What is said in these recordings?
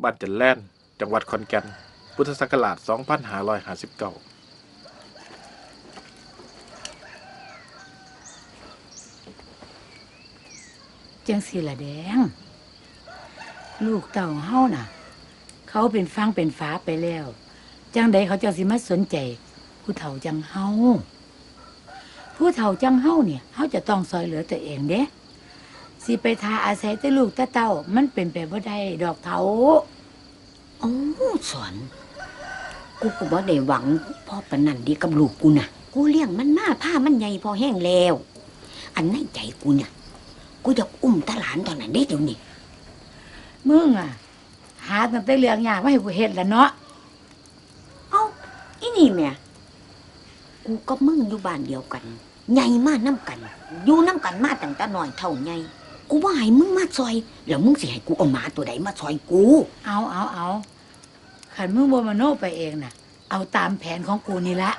บ้านจันแล่นจังหวัดขอนแก่นพุทธศักราช2559จังสิละแดงลูกเต่าเฮาน่ะเขาเป็นฟังเป็นฟ้าไปแล้วจังใดเขาจะสิมาสนใจผู้เฒ่าจังเฮาผู้เฒ่าจังเฮาเนี่ยเฮาจะต้องซอยเหลือตัวเองเด้สิไปทาอาศัยแต่ลูกแต่เต้ามันเป็นไปบ่ได้ดอกเฒ่าอ๋อสอนกูก็บ่ได้หวังพ่อปานนั้นดีกับลูกกูน่ะกูเลี้ยงมันมาผ้ามันใหญ่พอแห้งแล้วอันในใจกูเนี่ยกูอยากอุ้มตาหลานตอนนั้นได้เดี๋ยวนี้มึงอ่ะหาตั้งแต่เรื่องยากมาให้กูเฮ็ดแล้วเนาะเอ้าอีนี่แม่กูกับมึงอยู่บ้านเดียวกันใหญ่มาน้ำกันอยู่น้ำกันมาตั้งแต่น้อยเท่าใหญ่กูว่าให้มึงมาซอยแล้วมึงสิให้กูเอาหมาตัวใดมาซอยกูเอาขันมึงบ่มโนไปเองน่ะเอาตามแผนของกูนี่ละ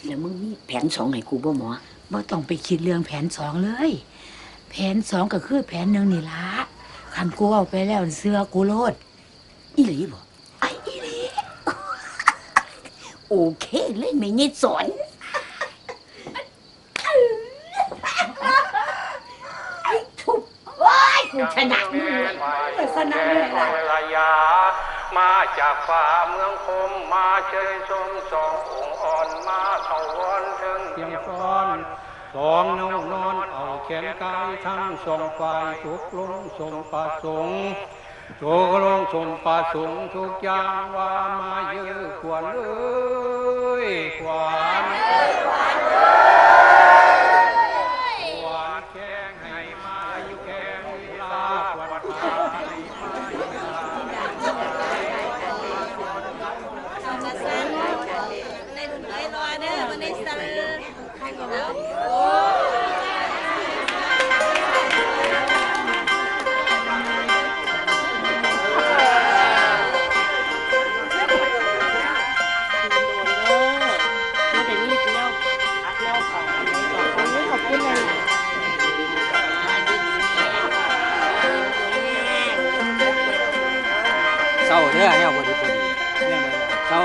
แล้วมึงมีแผนสองให้กูบ่หมอบ่ต้องไปคิดเรื่องแผนสองเลยแผนสองก็คือแผนหนึ่งนี่ละขันกูเอาไปแล้วเสื้อกูโลดอีหลีบ่ไอ้อีหลีโอเคเลยไม่เงี้ยสอนไอ้ทุบว้ายกูชนะมึงเลยชนะมึงละมาจากฝ่าเมืองคมมาเชยชมสององค์อ่อนมาเข่าวนถึงเพียงซ้อนสองนอนเอาแขนกายทั้งสองฝ่ายทุกลงสมประสงค์ทุกลงสมประสงค์ทุกอย่างว่ามาเยอะควรเลยควรแข้งให้มาอยู่แข้งลาควรเศร้าเด้อเนี่ยพอดีเนี่ยเศร้า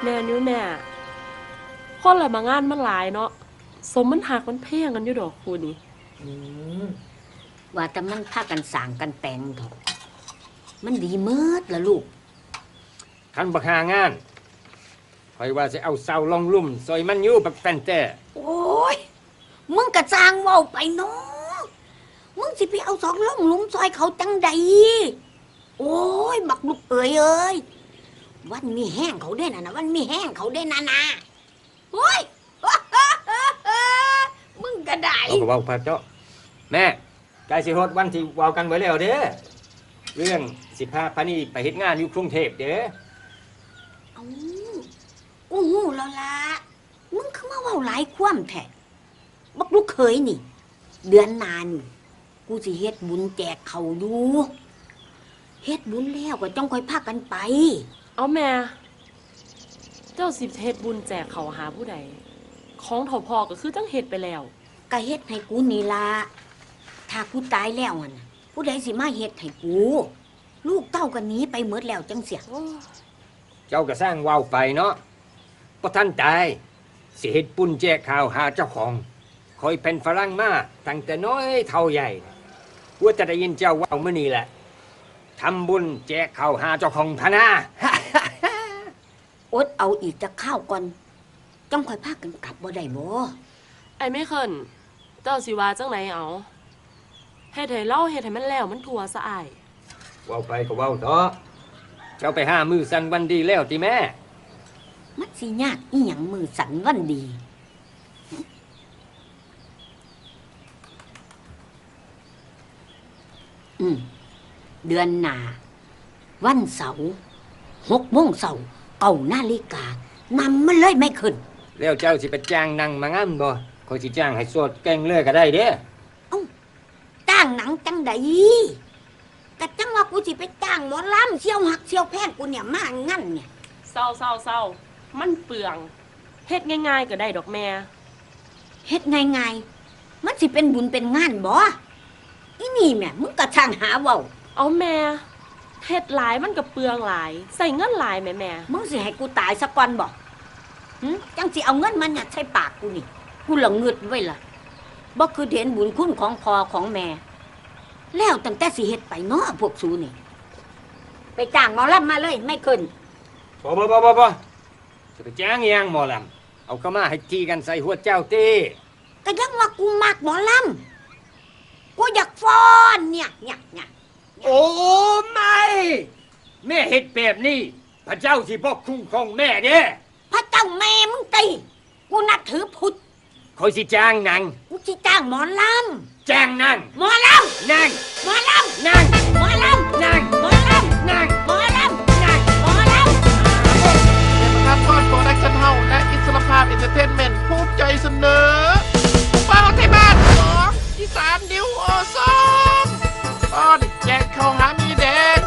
แม่นิ้วแม่คนละมางานมันหลายเนาะสมมันหักมันเพ่งกันอยู่ดอกคูนี่ว่าแต่มันพากันสั่งกันแต่งเถอะมันดีเมิดละลูกคันบักหางานคอยว่าจะเอาเสาลองลุ่มซอยมันอยู่แบบแฟนแต่โอ้ยมึงกระจางเว้าไปเนาะมึงสิไปเอาสองล่องลุมซอยเขาจังใดโอ้ยบักลูกเอ้ยวันมีแห้งเขาได้นะวันมีแห้งเขาได้นะโอ้ยมึงกระไดเอาเบาพาเจ้าแม่ใกล้สิฮอดวันที่วาวกันไว้แล้วเด้อเรื่อง15 พนี่ไปเฮ็ดงานอยู่กรุงเทพเด้อโอ้โหแล้วล่ะมึงคือมาเว้าหลายความแท้บักลูกเคยนี่เดือนนานกูสิเฮ็ดบุญแจกเขาอยู่เฮ็ดบุญแล้วก็จ้องค่อยพากันไปเอาแม่เจ้าสิเฮ็ดบุญแจกเขาหาผู้ใดของเถ่าพอก็คือตั้งเฮ็ดไปแล้วก็เฮ็ดให้กูนี่ล่ะถ้ากูตายแล้วน่ะผู้ใดสิมาเฮ็ดให้กูลูกเต้ากันหนีไปหมดแล้วจังเสียเจ้าก็สร้างว้าวไปเนาะบ่ทันตายสิเฮ็ดปุ้นแจกข่าวหาเจ้าของคอยเป็นฝรั่งมาตั้งแต่น้อยเท่าใหญ่ว่าจะได้ยินเจ้าว้าวมื้อนี้แหละทำบุญแจกข่าวหาเจ้าของพะนาอดเอาอีกจะข้าวก่อนจ้องค่อยพากันกลับบ่ได้บ่ไอ้ไม่เคินเจ้าสิว่าจังไหนเอาเฮ็ดให้เล่าเฮ็ดให้มันแล้วมันทั่วซะอ้ายว้าวไปก็ว้าวต่อเจ้าไปหามือสันวันดีแล้วติแม่มันสิยากอีหยังมือสันวันดี เดือนหน้าวันเสาร์ 6 โมงเช้า9 นาฬิกานำมันเลยไม่ขึ้น แล้วเจ้าสิไปจ้างนางมางำบ่คอยสิจ้างให้สวดแกงเลยก็ได้เด้ จ้างหนังจังใดกะจังว่ากูสิไปจ้างหมอลำเชี่ยวหักเชี่ยวแพงกูเนี่ยมางั้นเนี่ย เศร้ามันเปลืองเฮ็ดง่ายๆก็ได้ดอกแม่ เฮ็ดง่ายๆมันสิเป็นบุญเป็นงานบ่อีนี่แม่มึงก็ช่างหาเว้า เอาแม่เฮ็ดหลายมันก็เปลืองหลาย ใส่เงินหลายแม่ มึงสิให้กูตายสักก่อนบ่จังสิเอาเงินมันยัดใส่ปากกูนี่กูละงึดไว้ล่ะบ่คือเห็นบุญคุณของพ่อของแม่ แล้วตั้งแต่สิเฮ็ดไปเนาะพวกสูนี่ไปจ้างหมอลำมาเลยไม่ขึ้น บ่จะไปจ้างอีหยังหมอลำเอาเข้ามาให้จี้กันใส่หัวเจ้าตี ก็ยังว่ากูมักหมอลำกูอยากฟ้อนเนี่ย โอ้ไม่แม่เฮ็ดแบบนี้พระเจ้าสิบ่คุ้มครองแม่เด้ พระเจ้าแม่มึงตีกูนับถือพุทธ คอยสิจ้างนาง กูสิจ้างหมอล จ้างนาง ำหมอล นาง ำหมอลำ นาง หมอลำ นาง หมอลำ นาง หมอลำ นาง หมอลำ เดมอนโปรดักชั่นเฮาส์และอิสระภาพเอนเตอร์เทนเมนต์ภูมิใจเสนอเป้าไทยบ้าน2อีสานดิวโอซองตอนแจกข้าวหามีแดง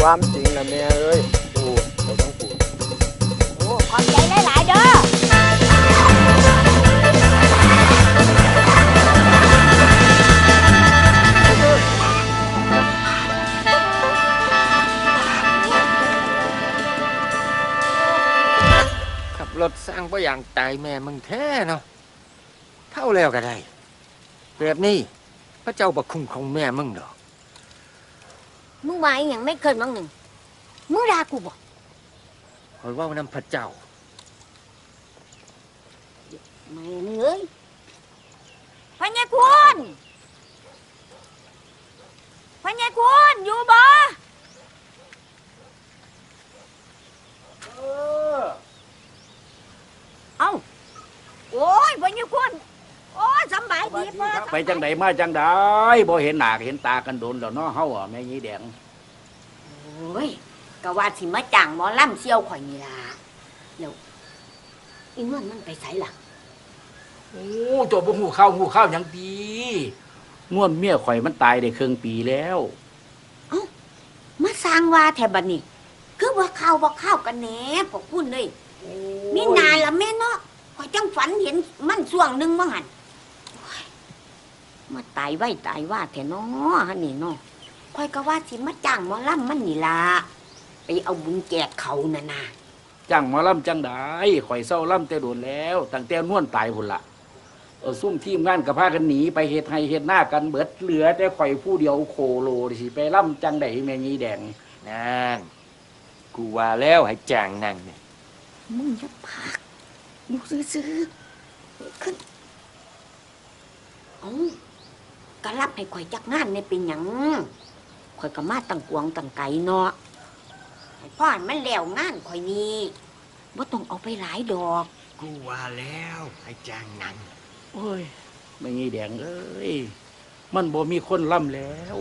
ความจริงนะแม่เอ้ยปูเราต้องปู โอ้ขอบใจหลายๆเด้อ ขับรถสร้างบ่อย่างตายแม่มึงแท้เนาะเท่าแล้วก็ได้แบบนี้พระเจ้าบ่คุ้มของแม่มึงดอก มึงว่าอหย่างไม่เคยมั้งหนึ่งมึงด่ากูบ่ คอยเว่านำพระเจ้า แม่มึงเอ้ยพญาคุณพญาคุณอยู่บ่เอ้าโอ้ยพญาคุณโอ้ยสำบายดีป่ะ ไปจังใดมาจังใดบ่เห็นหน้าเห็นตากันโดนแล้วเนาะเฮาอ่ะแม่ยีแดง โอ้ยก็ว่าสิมาจ้างหมอลำเชี่ยวข่อยนี่ล่ะแล้วอีเงินมันไปไสล่ะ โอ้ตัวบ่ฮู้ข้าวหยังดีง่วนเมียข่อยมันตายได้ครึ่งปีแล้ว มาสร้างว่าแถบัดนี้คือว่าข้าวกันแหน่พวกคุณเลยมีนานละแม่เนาะข่อยจังฝันเห็นมันช่วงหนึงว่าหั่นโอ้ยมาตายไว้ตายว่าแท้เนาะหั่นนี่เนาะข่อยก็ว่าสิมาจ้างหมอลำมันนี่ล่ะไปเอาบุญแจกเขาน่ะนะ จ้างหมอลำจังใดข่อยเศร้าลำแต่โดนแล้วตั้งแต่นวลตายพุ่นละซุ่มทีมงานกับพากันหนีไปเฮ็ดไห้เฮ็ดหน้ากันเบิดเหลือแต่ข่อยผู้เดียวโคโลสิไปลำจังใดแม่ยีแดง นางกูว่าแล้วให้จ้างนางเนี่ย มึงอย่าพักอยู่ซื่อๆขึ้นเอ้ากะรับให้ข่อยจักงานในเป็นหยังข่อยก็มาตั้งกวงตั้งไกลเนาะให้พ่อให้มันแล้วงานข่อยนี่บ่ต้องเอาไปหลายดอก กูว่าแล้วให้จ้างนาง โอ้ยแม่ยีแดงเอ้ยมันบ่มีคนล่ำแล้ว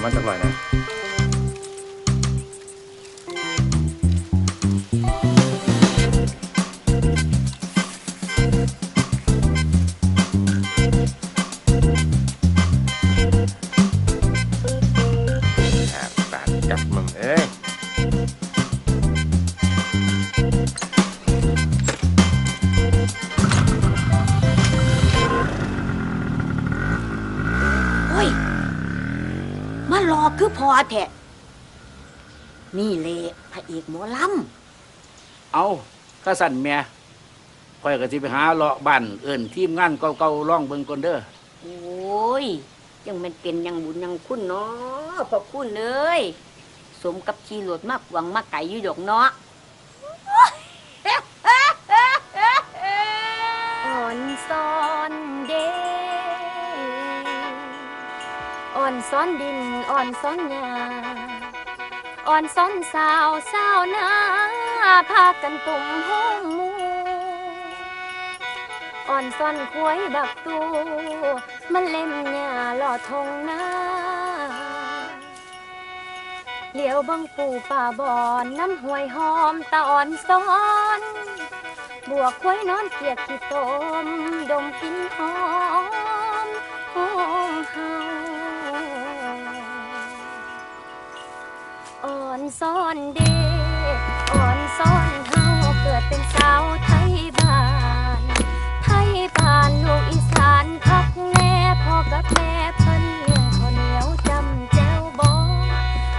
มาจักหน่อยนะบาทกับมึงเอ้ยโอ้ยมารอคือพอแท้นี่แหละพระเอกหมอล เอาข้าสั่นแม่ข่อยก็สิไปหาเลาะบ้านเอิ้นทีมงานเก่าๆร้องเบิ่งก่อนเด้อ ำโอ้ยยังมันเป็นยังบุญยังคุณเนาะพอคุณเลยสมกับขี่รถมากหวังมาไก่อยู่ดอกเนาะ อ่อนซ้อนเดอ่อนซ้อนดินอ่อนซ้อนหญ้าอ่อนซ้อนสาวสาวนาพากันตุ่มห้องหมูอ่อนซ้อนควยบักตูมันเล่มหญ้าหล่อทงนาเหลียวบังปูป่าบอนน้ำห้วยหอมตาอ่อนซ้อนบวกควยนอนเกียกขี้ตมดมกลิ่นหอมหอมเฮาอ่อนซ้อนเดอ่อนซ้อนเฮาเกิดเป็นสาวไทยบ้านไทยบ้านลูกอีสานคักแน่พ่อกับแม่เพิ่นเลี้ยงข้าวเหนียวจำแจ้วบอง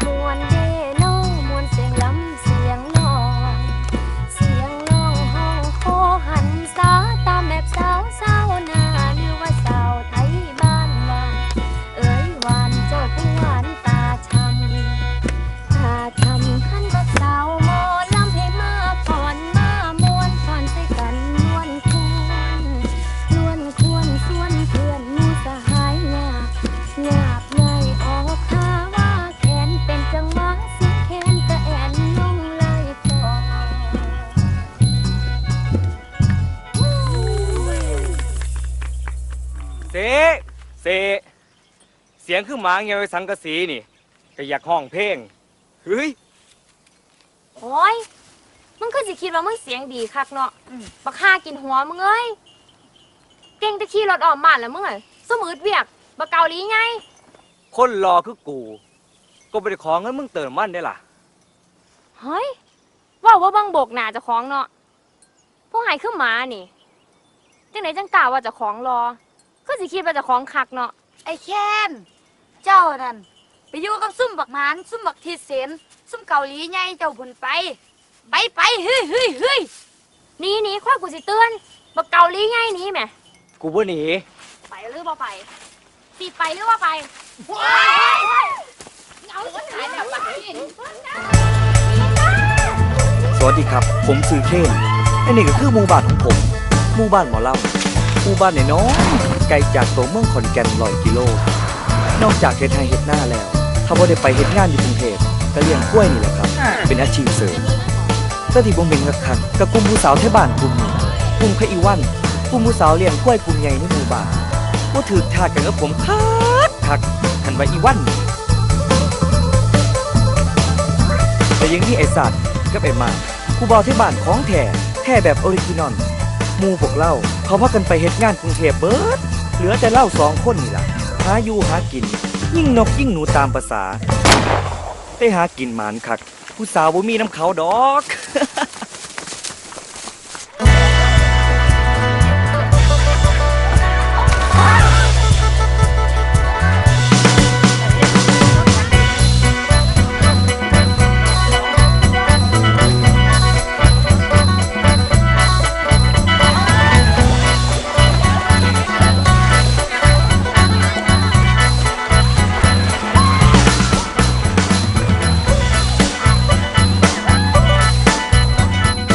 มวนเดน้องมวนเสียงลำเสียงน้องเสียงน้องห้องโคหันสาตามแบบสาวสาวนาหรือว่าสาวไทยบ้านวานเอ้ยหวานเจ้าผู้หวานตาช้ำตาช้ำขันกับสาวหมอลำให้มาก่อนมามวนก่อนใส่กันนวลควรส่วนเพื่อนมูสหายหยาบไงออกหาว่าแขนเป็นจังหวะเสียงแขนกระแอนลงเลยพอ เสียงคือหมาเงี้ยไอ้สังกะสีนี่ก็อยากห้องเพลงเฮ้ย โอ้ยมึงคือสิคิดว่ามึงเสียงดีคักเนาะบักฆ่ากินหัวมึงเอ้ยเก่งแต่ขี่รถออกบ้านแล้วมึงเอ้ยสมืดเวียกบักเกาหลีไง คนรอคือกูก็ไม่ได้ขอเงินมึงเติมมันได้ล่ะ เฮ้ยว่าบังโบกหน้าเจ้าของเนาะพวกหายคือหมานี่จังไหนจังกล่าวว่าเจ้าของรอคือสิคิดว่าเจ้าของคักเนาะ ไอ้แค้นเจ้านั่นไปอยู่กับซุ่มบักหมานซุ่มบักทีเสนซุ่มเกาหลีไงเจ้าพุ่นไปเฮ้ย หนีค่อยกูสิเตือนบักเกาหลีไงหนีแหม่ กูบ่หนี ไปหรือบ่ไปสิไปหรือว่าไปเอาคนหายแล้วไป สวัสดีครับผมซื้อเคนอันนี้ก็คือหมู่บ้านของผมหมู่บ้านหมอลำหมู่บ้านน้อยๆไกลจากตัวเมืองขอนแก่น100 กิโลนอกจากเฮ็ดไร่เฮ็ดนาแล้วถ้าบ่ได้ไปเฮ็ดงานอยู่กรุงเทพก็เลี้ยงกล้วยนี่แหละครับเป็นอาชีพเสริมแต่ที่ผมเห็นคักๆกับกลุ่มผู้สาวแถวบ้านกลุ่มนี้กลุ่มพระอีวันกลุ่มผู้สาวเลี้ยงกล้วยกลุ่มใหญ่ในหมู่บ้านบ่ถูกทาสกันกับผมคักหันว่าอีวันแต่ยังมีไอ้สัตว์กับไอ้มาผู้บ่าวที่บ้านของแท้แบบออริจินอลหมู่พวกเราเขาพากันไปเฮ็ดงานกรุงเทพเบิดเหลือแต่เล่า2 คนนี่ล่ะหาอยู่หากินยิ่งนกยิ่งหนูตามภาษาไปหากินหมานคักผู้สาวบ่มีน้ำเขาดอก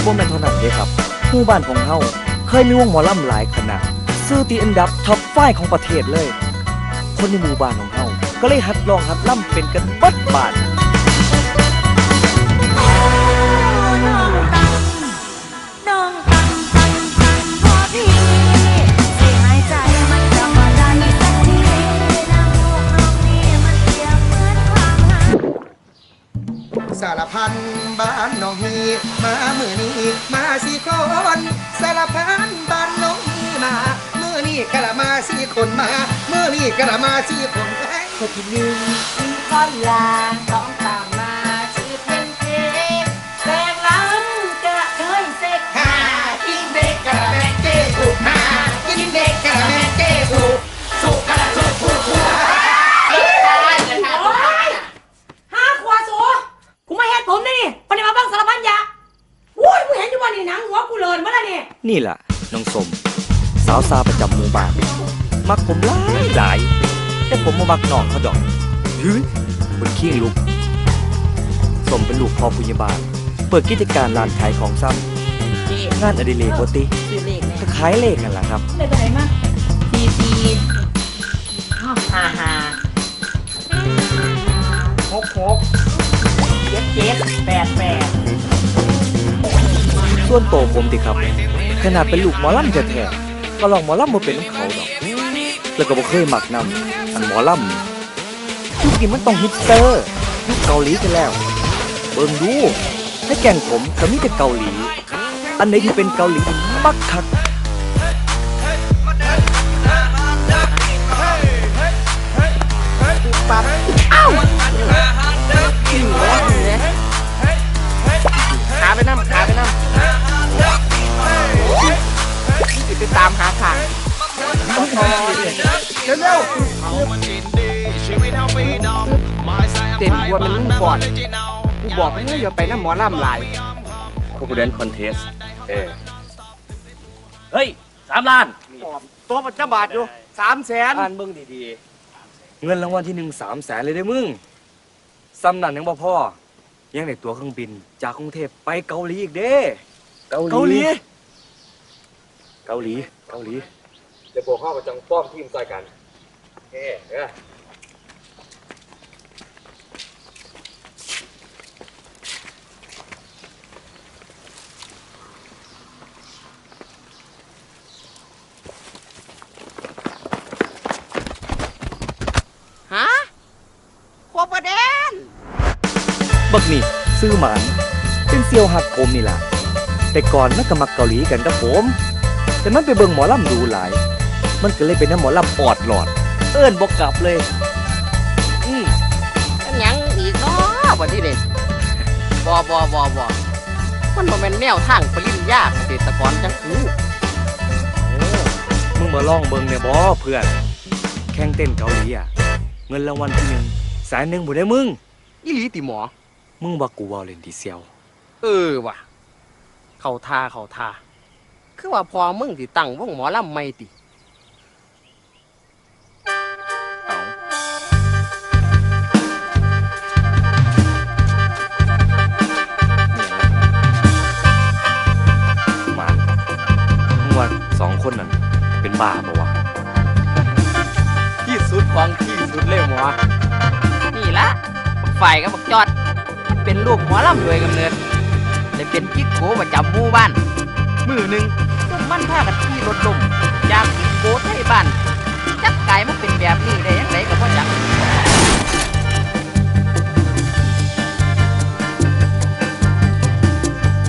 บ่แม่นเท่านั้นเด้ครับหมู่บ้านของเฮาเคยมีวงหมอลำหลายคณะซื้อติดอันดับท็อป5ของประเทศเลย คนในหมู่บ้านของเฮาก็เลยหัดร้องหัดล่ำเป็นกันเบิดบ้าน น้องตังพอพี่สิหายใจมันจะมาได้สักทีน้ำมูกน้องนี่มันเปียกเหมือน มาสี่คนสารพันบ้านน้องมีมาเมื่อนี่กระมาสี่คนมาเมื่อนี่กระมาสี่คนคนที่หนึ่งกินข้าวลาสองตามมาชื่อเพลงเพลงแสงล้ำกระเทยเซ็กหากินเด็กกระแมงเก้ถูกหากินเด็กกระแมงเก้ถูกสุกกระสุกถูกถูกห้าขวาสูกูมาเฮ็ดผมนี่ปฏิมาบ้างสารพันยาโอ้ยกูเห็นอยู่ว่านี่หนังหัวกูเลินมาแล้วนี่ นี่ล่ะน้องสมสาวซาประจำหมู่บ้านมักผมหลายแต่ผมบ่มักน้องเขาดอกเฮ้ยคนขี้ลุกสมเป็นลูกพ่อผู้ใหญ่บ้านเปิดกิจการร้านขายของซ้ำงานอดิเรกบ่ติก็ขายเลขนั่นล่ะครับ เลยไปไหนมาส่วนโตผมติครับขนาดเป็นลูกหมอลำแท้ๆก็ลองหมอลำบ่เป็นของเขาดอกแล้วก็บ่เคยมักนำอันหมอลำยุคนี้มันต้องฮิปสเตอร์ยุคเกาหลีกันแล้วเบิ่งดูให้แก่งผมก็มีแต่เกาหลีอันไหนที่เป็นเกาหลีมักคัก ปั๊บเอ้าขาไปน้ำไปตามหาทางเร็วเต้นวัวมันนุ่งก่อนกูบอกมึงอย่าไปน้ำหมอลำหลาย Confidence Contest เฮ้ย3 ล้าน ตัวมันจะบาทอยู่300,000อ่านเบิ่งดีๆเงินรางวัลที่1 300,000เลยเด้อมึงซ้ำนั่นยังบ่พอยังได้ตั๋วเครื่องบินจากกรุงเทพไปเกาหลีอีกเด้เกาหลีเดี๋ยวพวกเขาก็จังป้อมทีมใส่กันเฮ้ยฮะครัวประเด็น บักนี่ซื้อหมานเป็นเซียวหักผมนี่ล่ะแต่ก่อนมันก็มักเกาหลีกันกับผมแต่มันไปเบิ่งหมอลำดูหลายมันก็เลยเป็นน้ำหมอลำปอดหลอดเอิ้นบ่กลับเลยอันยังอีกเนาะวันนี้เด็บ่มันบ่แม่นแนวทางปริญญาเกษตรกรจังกูมึงมาลองเบิ่งเนี่ยบ่เพื่อนแข่งเต้นเกาหลีอ่ะเงินรางวัลที่100,000บ่ได้มึงอีหลีติหมอมึงว่ากูเว้าเล่นดิเซียวว่ะเข้าท่าคือว่าพอมึงสิตั้งวงหมอลำใหม่ติมามึงว่า2 คนนั้นเป็นบ้าบ่วะที่สุดของที่สุดเลยหมอนี่ละฝ่ายกับบักจอดเป็นลูกหมอลำโดยกำเนิดได้เป็นกิ๊กโกประจำหมู่บ้านมือหนึ่งต้นมันพากันขี่รถลมจากกิ๊กโกไทยบ้านจักกายมันเป็นแบบนี้ได้ยังไงกับพ่อจัก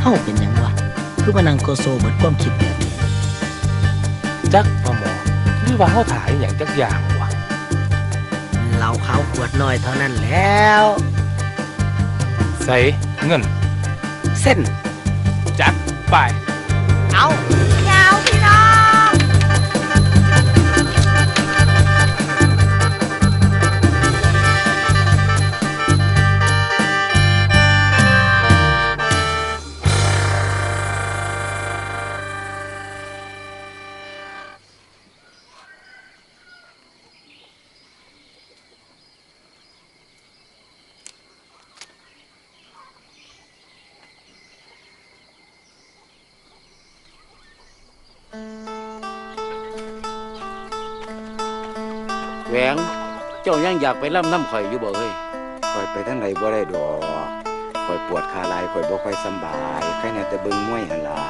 เฮาเป็นหยังวะคือมานั่งโกโซเบิดความคิดแบบนี้จักพ่อหมอหรือว่าเฮาถ่ายอย่างจักอย่างวะเหล้าขาวขวดน้อยเท่านั้นแล้วใส่เงินเส้นจัดไปเอายาวพี่น้องแหวงเจ้ายังอยากไปล่ำน้ำข่อยอยู่บ่เฮ้ย ข่อยไปทางไหนบ่ได้ดอกข่อยปวดขาหลายข่อยบ่ค่อยสำบายแค่นั้นแต่เบิ่งมวยหั่นล่ะ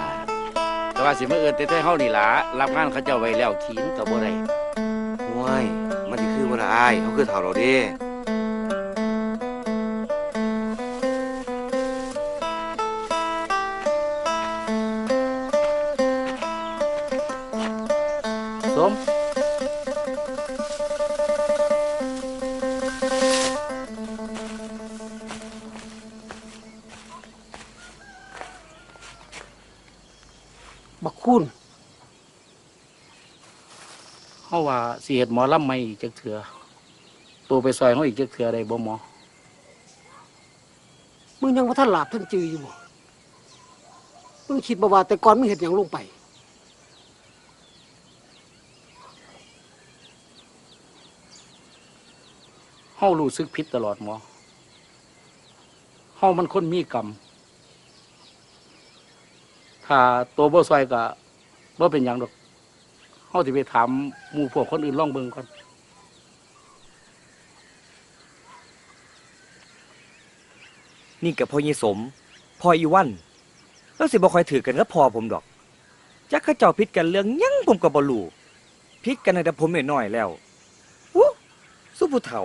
แต่ว่าสิมาเอิ้นแต่เฮานี่ล่ะรับงานเขาเจ้าไว้แล้วขิงก็บ่ได้มวยมันสิคือบ่ล่ะอ้ายเฮาคือเฒ่าแล้วเด้ มบักคุณเฮาว่าสิเฮ็ดหมอลำใหม่อีกจักเทื่อตัวไปซอยเฮาอีกจักเทื่อได้บ่หมอมึงยังว่าท่านหลาบท่านจืออยู่บ่มึงคิดบ่ว่าแต่ก่อนมึงเห็นอย่างลงไปเฮารู้สึกผิดตลอดหมอเฮามันคนมีกรรมถ้าตัวบ่ซอยก็บ่เป็นหยังดอกเฮาสิไปถามหมู่พวกคนอื่นลองเบิ่งก่อนนี่กับพ่อเยสมพ่ออีวันแล้วสิบ่ค่อยถือกันกับพ่อผมดอกจักเขาเจ้าผิดกันเรื่องหยังผมก็บ่รู้ผิดกันตั้งแต่ผมน้อยๆแล้วอู้สู้ผู้เฒ่า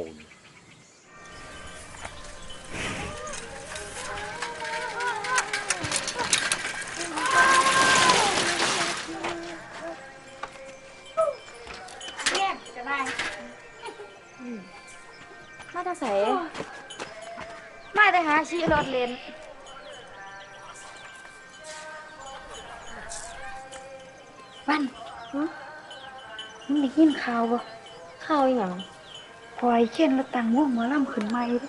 มาตาใสมาแต่หาชีรถเลนวันมึงได้ยินข่าวบ่ข่าวอย่างพอยเขียนแล้วตังวงหมอลำขึ้นใหม่เด้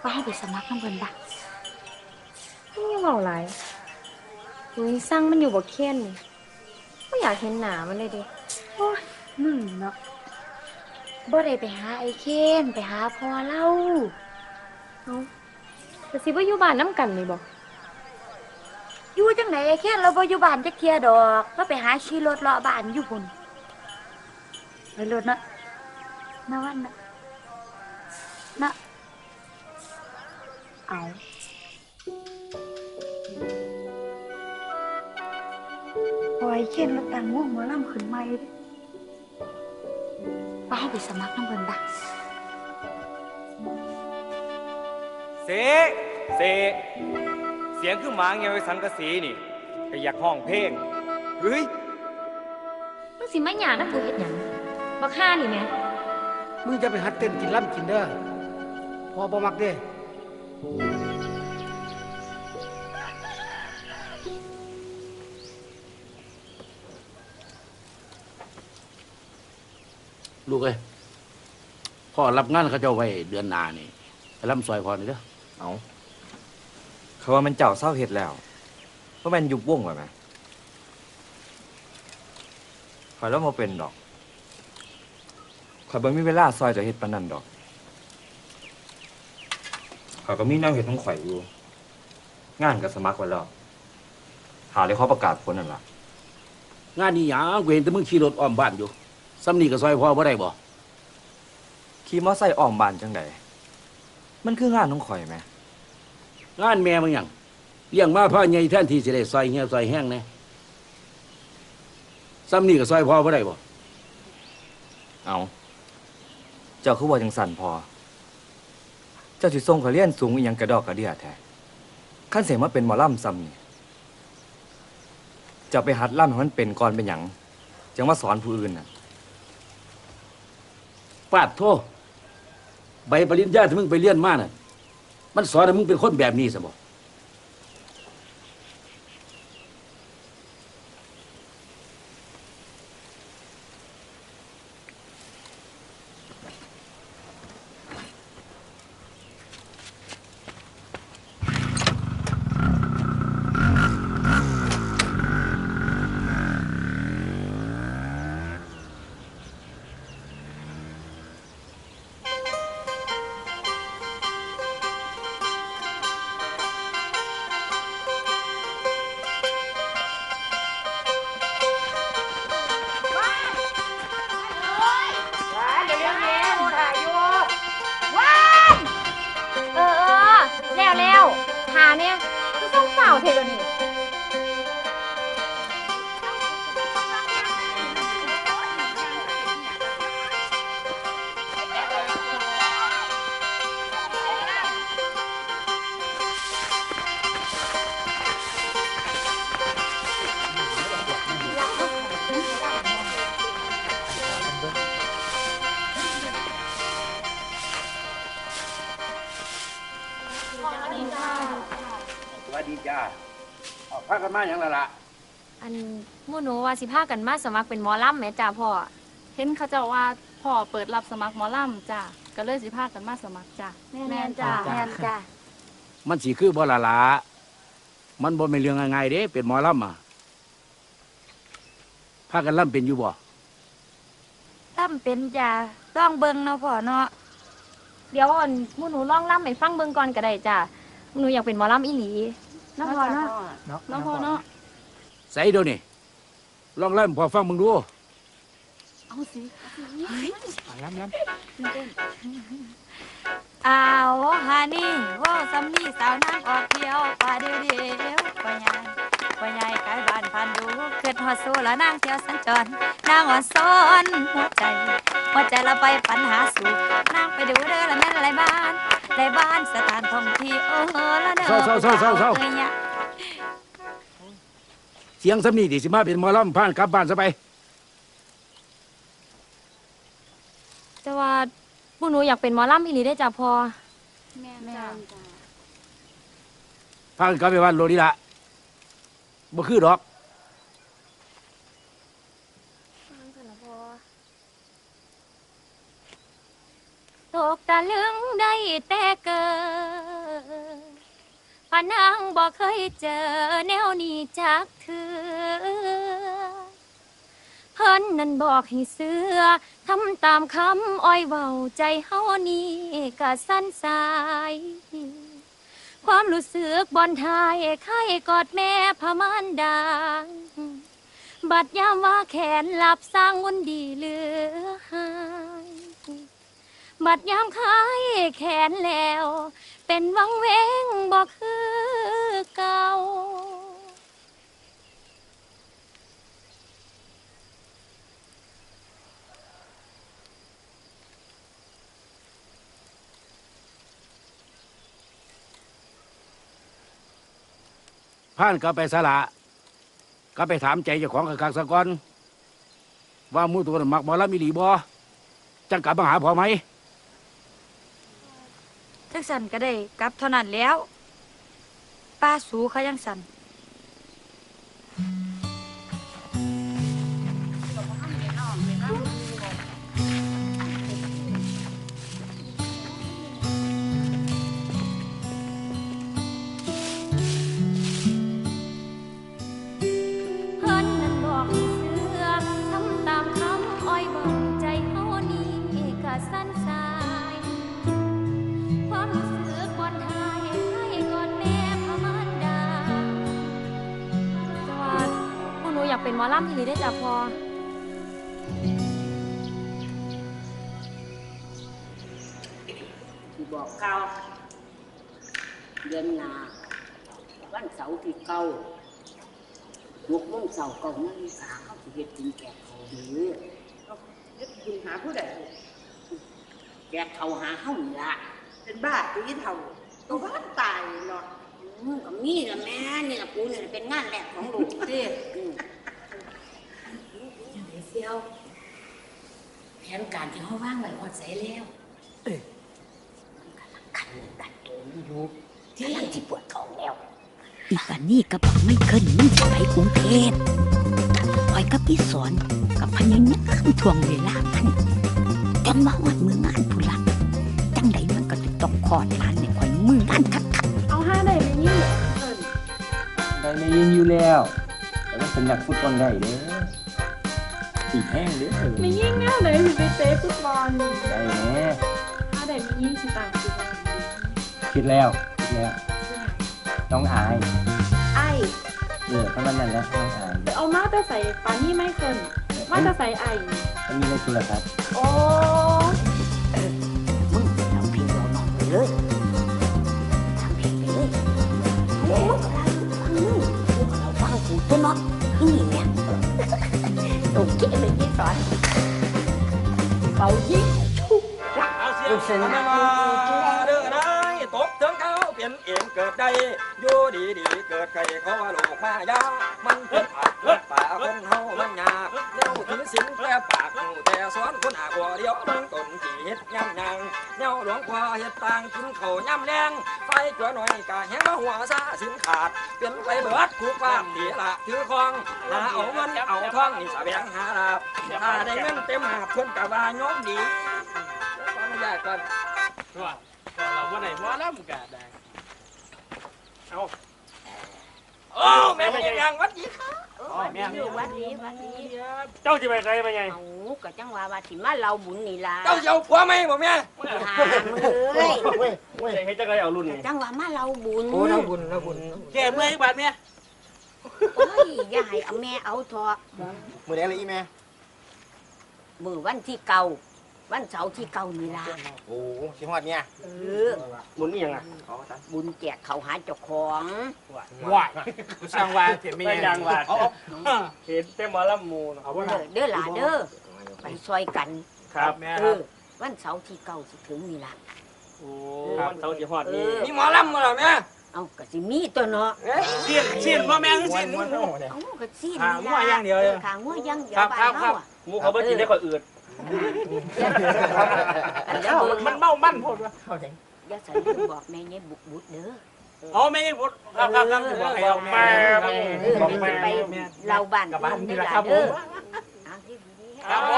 ว่าให้ไปสมัครน้ำเพิ่นบ่มึงอย่าเว้าหลายมึงสั่งมันอยู่บ่เขียนบ่อยากเห็นหน้ามันเลยดิโอ้ยมึงเนาะบ่ได้ไปหาไอ้เคนไปหาพ่อเล่าเอาแต่สิบ่อยู่บ้านน้ำกันนี่บ่อยู่จังไหนไอ้เคนเราบ่อยู่บ้านจักเที่ยดอกเราไปหาขี่รถเลาะบ้านอยู่พุ่นไปรถนะนะวันนะเอาพอไอ้เคนแล้วตังวงหมอลำขึ้นใหม่เด้ว่าให้ไปสมัครน้ำเพิ่นบ่เสเสียงคือหมาเงี้ยไว้สังกะสีนี่ก็อยากห้องเพลงเฮ้ย มึงสิมาหยาดนะกูเฮ็ดหยังบักห่านี่แหม มึงจะไปหัดเต้นกินล่ำกินเด้อพอบ่มักเด้ลูกเอ้ยพ่อรับงานเขาเจ้าไว้เดือนหน้านี่ไปลำซอยพ่อนี่เด้อเอาเขาว่ามันเจ้าเศร้าเฮ็ดแล้วเพราะมันยุบวงไว้ไหมข่อยแล้วมาเป็นดอกข่อยบ่มีเวลาซอยจะเฮ็ดปานนั้นดอกข่อยก็มีแนวเฮ็ดของข่อยอยู่งานก็สมัครไว้แล้วหาเลยเขาประกาศผลนั่นล่ะ งานนี้หยังกูเห็นแต่มึงขี่รถอ้อมบ้านอยู่ซ้ำนี่ก็ซอยพ่อบ่ได้บ่ขี่มอไซค์อ้อมบ้านจังไดมันคืองานของข่อยแหมงานแม่มึงหยังเลี้ยงมาพ่อใหญ่แทนที่สิได้ซอยเหี่ยวซอยแห้งแน่ซ้ำนี่ก็ซอยพ่อบ่ได้บ่เอาเจ้าคือว่าจังสั่นพอเจ้าสิส่งเขาเรียนสูงอีหยังกระดอกกระเดี่ยแท้คันเสียมาเป็นหมอลำซ้ำนี่เจ้าไปหัดล่ำให้มันเป็นก่อนเป็นหยังจังว่าสอนผู้อื่นน่ะปาดโทใบปริญญาที่มึงไปเรียนมาน่ะมันสอนให้มึงเป็นคนแบบนี้ซะบ่แล้วหาเนี่ยก็ต้องเฝ้าเทเลนี่ พากันมาอย่างละละ อันหมู่หนูว่าสิพากันมาสมัครเป็นหมอลำแหม่จ้าพ่อ เห็นเขาเจ้าว่าพ่อเปิดรับสมัครหมอลำจ้ะก็เลยสิพากันมาสมัครจ้ะ แม่นจ้าแม่นจ้า มันสิคือบ่ละละมันบ่เป็นเรื่องง่ายๆเด้เป็นหมอลำอ่ะพากันลำเป็นอยู่บ่ ลำเป็นจ้าต้องเบิ่งเนาะพ่อเนาะเดี๋ยวอ่อนหมู่หนูลองลำให้ฟังเบิ่งก่อนก็ได้จ้าหนูอยากเป็นหมอลำอีหลีเนาะพ่อเนาะ น้องพ่อเนาะ ใส่เดี๋ยวนี้ลองลำพอฟังมึงดู เอาสิ ลำ อ้าวฮานี่ว่าสำนีสาวนางออกเที่ยวป่าเดียวป่าใหญ่ไกลบ้านพันดูเกิดฮอดสู้แล้วนางเที่ยวสัญจรนางอ่อนซ้อนหัวใจเราไปปัญหาสู่นางไปดูเด้อละแม่นไรบ้านสถานท่องเที่ยวละเด้อ เศร้าเสียงสำนีดิสิมาเป็นหมอลำพานกลับบ้านซะไป แต่ว่าพวกหนูอยากเป็นหมอลำอีหลีได้จ้ะพ่อ แม่จ้ะ พากันกลับไปบ้านโลดีละบ่คือดอก ตกตะลึงได้แต่เกิดพะนางบ่เคยเจอแนวนี้จักเถือเพิ่นนั่นบอกให้เสือทำตามคำอ้อยเว้าใจเฮานี่ก็สั้นสาย ความรู้สึกบอนทายไข้กอดแม่พะมานดาบัดยามว่าแขนหลับสร้างวุ่นดีเหลือหายบัดยามคายแขนแล้ว เป็นวังเวงบอกคือเก่า พานกลับไปสละก็ไปถามใจเจ้าของกักสะก่อนว่าหมู่ตัวนั้นมักหมอลำอีหลีบ่จังกลับมาหาพอไหม จังสันก็ได้กลับเท่านั้นแล้วป้าสูเขายังสัน เพิ่นนั่นบอกให้เสือทำตามคำอ้อยบอกใจเฮานี่ก็สั้นสาย ความรู้สึกบอนทายให้กอดแม่พะมานดา แต่ว่าพวกหนูอยากเป็นหมอลำอีหลีได้จ้ะพ่อ ที่บอกเก่าเดือนหน้าวันเสาร์ที่9 6 โมงเช้า9 นาฬิกาเขาสิเฮ็ดกินแกะเขาเด้อเฮ็ดกินหาผู้ใดแกะเขาหาเฮานี่ล่ะเป็นบ้าตีเท่าตัวบ้านตายเนาะก็มีล่ะแม่นี่ล่ะกูนี่เป็นงานแรกของลูกเด้ยังไงเซียวแผนการที่เขาวางไว้ฮอดใสแล้วขันกันโดนอยู่ ที่ กำลังสิปวดท้องแล้ว อีปานนี่ก็บอกไม่เคยมึงจะไปกรุงเทพคอยกับพี่สอนกับพญายามทวงเวลามันจังว่าวัดมืองานผู้หลักจังใดมันก็จะต้องขอดลานในคอยมืองานคัก เอาห้าได้ไหมนี่เอิ้น ได้ไม่ยิงอยู่แล้ว แต่ว่าเป็นนักฟุตบอลได้เด้อตีแห้งเด้อ ไม่ยิ่งแน่เลยสิไปเตะฟุตบอล ได้แน่ ห้าได้ไม่ยิ่งสิต่างสิบ้าง คิดแล้วน้องอาย ไอ้ เท่านั้นแหละน้องอาย ไปเอามาแต่ใส่ปานี่ไม่เคินมาแต่ใส่ไอ้ มันมีในโทรศัพท์ โอ้ ๆมึงเป็นเราพี่เราน้องไปเลยทำเพลงไปเลยโอ้ยเราฟังกูตัวเนาะนี่เนี่ยโอเคเลยพี่สอนเป่ายิงชุบ เอาเสียงสนมาเด้อนะตกถึงเขาเปลี่ยนเองเกิดได้อยู่ดีๆเกิดใครเขาว่าโลกมายามันเป็นผักเป็นป่าคนเฮามันยากเจ้าถือสินแต่ปากแต่สอนคนอาบัวเดียวมึงตนจีเฮ็ด ย่ำนางแนวหลวงพ่อเฮ็ดต่างกินข้าวย่ำแรงไฟจัวหน่อยกะแหงมาหัวซาสินขาดเปลี่ยนไปเบิดคุกความดีละถือคองหาเอาเงินเอาทองนี่แสวงหาลาบถ้าได้เงินเต็มหาเพิ่นกะว่าโยมดีขออนุญาตก่อน ว่าเราว่าไหนว่าล่ำกะได้เอา โอ้แม่เป็นยังวัดดีค่ะ แม่ อยู่วัดนี้วัดนี้ เจ้าจะไปใส่ไปไง เอาก็จังว่าว่าสิมาเราบุญนี่ล่ะ เจ้าเอาผัวไหมบ่แม่ หามือเอ้ย ให้เจ้าใครเอารุ่น จังว่ามาเราบุญ โอ้เราบุญเราบุญ แก่เมื่อยบาดแม่ โอ้ยอย่าให้เอาแม่เอาเถอะ มื้อใดล่ะอีแม่ มื้อวันที่เก่าวันเสาร์ที่เก่านี่ล่ะ โอ้สิฮอดเนี่ย เออ บุญนี่ยังอ่ะ บุญแจกเขาวหาเจ้าของ ว้ายสร้างว่าเห็นไม่ยังว่าเห็นเต็มหมอลำมูเอาว่า เด้อหล่ะเด้อไปซอยกัน ครับแม่ เอ ครับ อวันเสาร์ที่เก่าสิถึงนี่ล่ะ โอ้ครับเท่าที่ฮอดนี่ มีหมอลำมาแล้วแม่ เอาก็สิมีตัวเนาะ เสียนบ่แม่คือเสียน เอาก็สิ หางัวอย่างเดียวเลย ขางงัวอย่างเดียว ครับ บ้าน ครั เฮา บ อ่ะ หมูเขาไม่กินได้คนอื่น มันเมามันโพดว่า อย่าใส่ลืมบอกแม่เนี่ยบุตรเด้อ อ๋อแม่ยังบ่ครับสิบอกให้เอาแม่ บอกแม่ไปเราบ้าน กับบ้าน นี่ นี่แหละ ล่ะ ครับผ เด้อ ม เอาที่ดีๆ ครับผ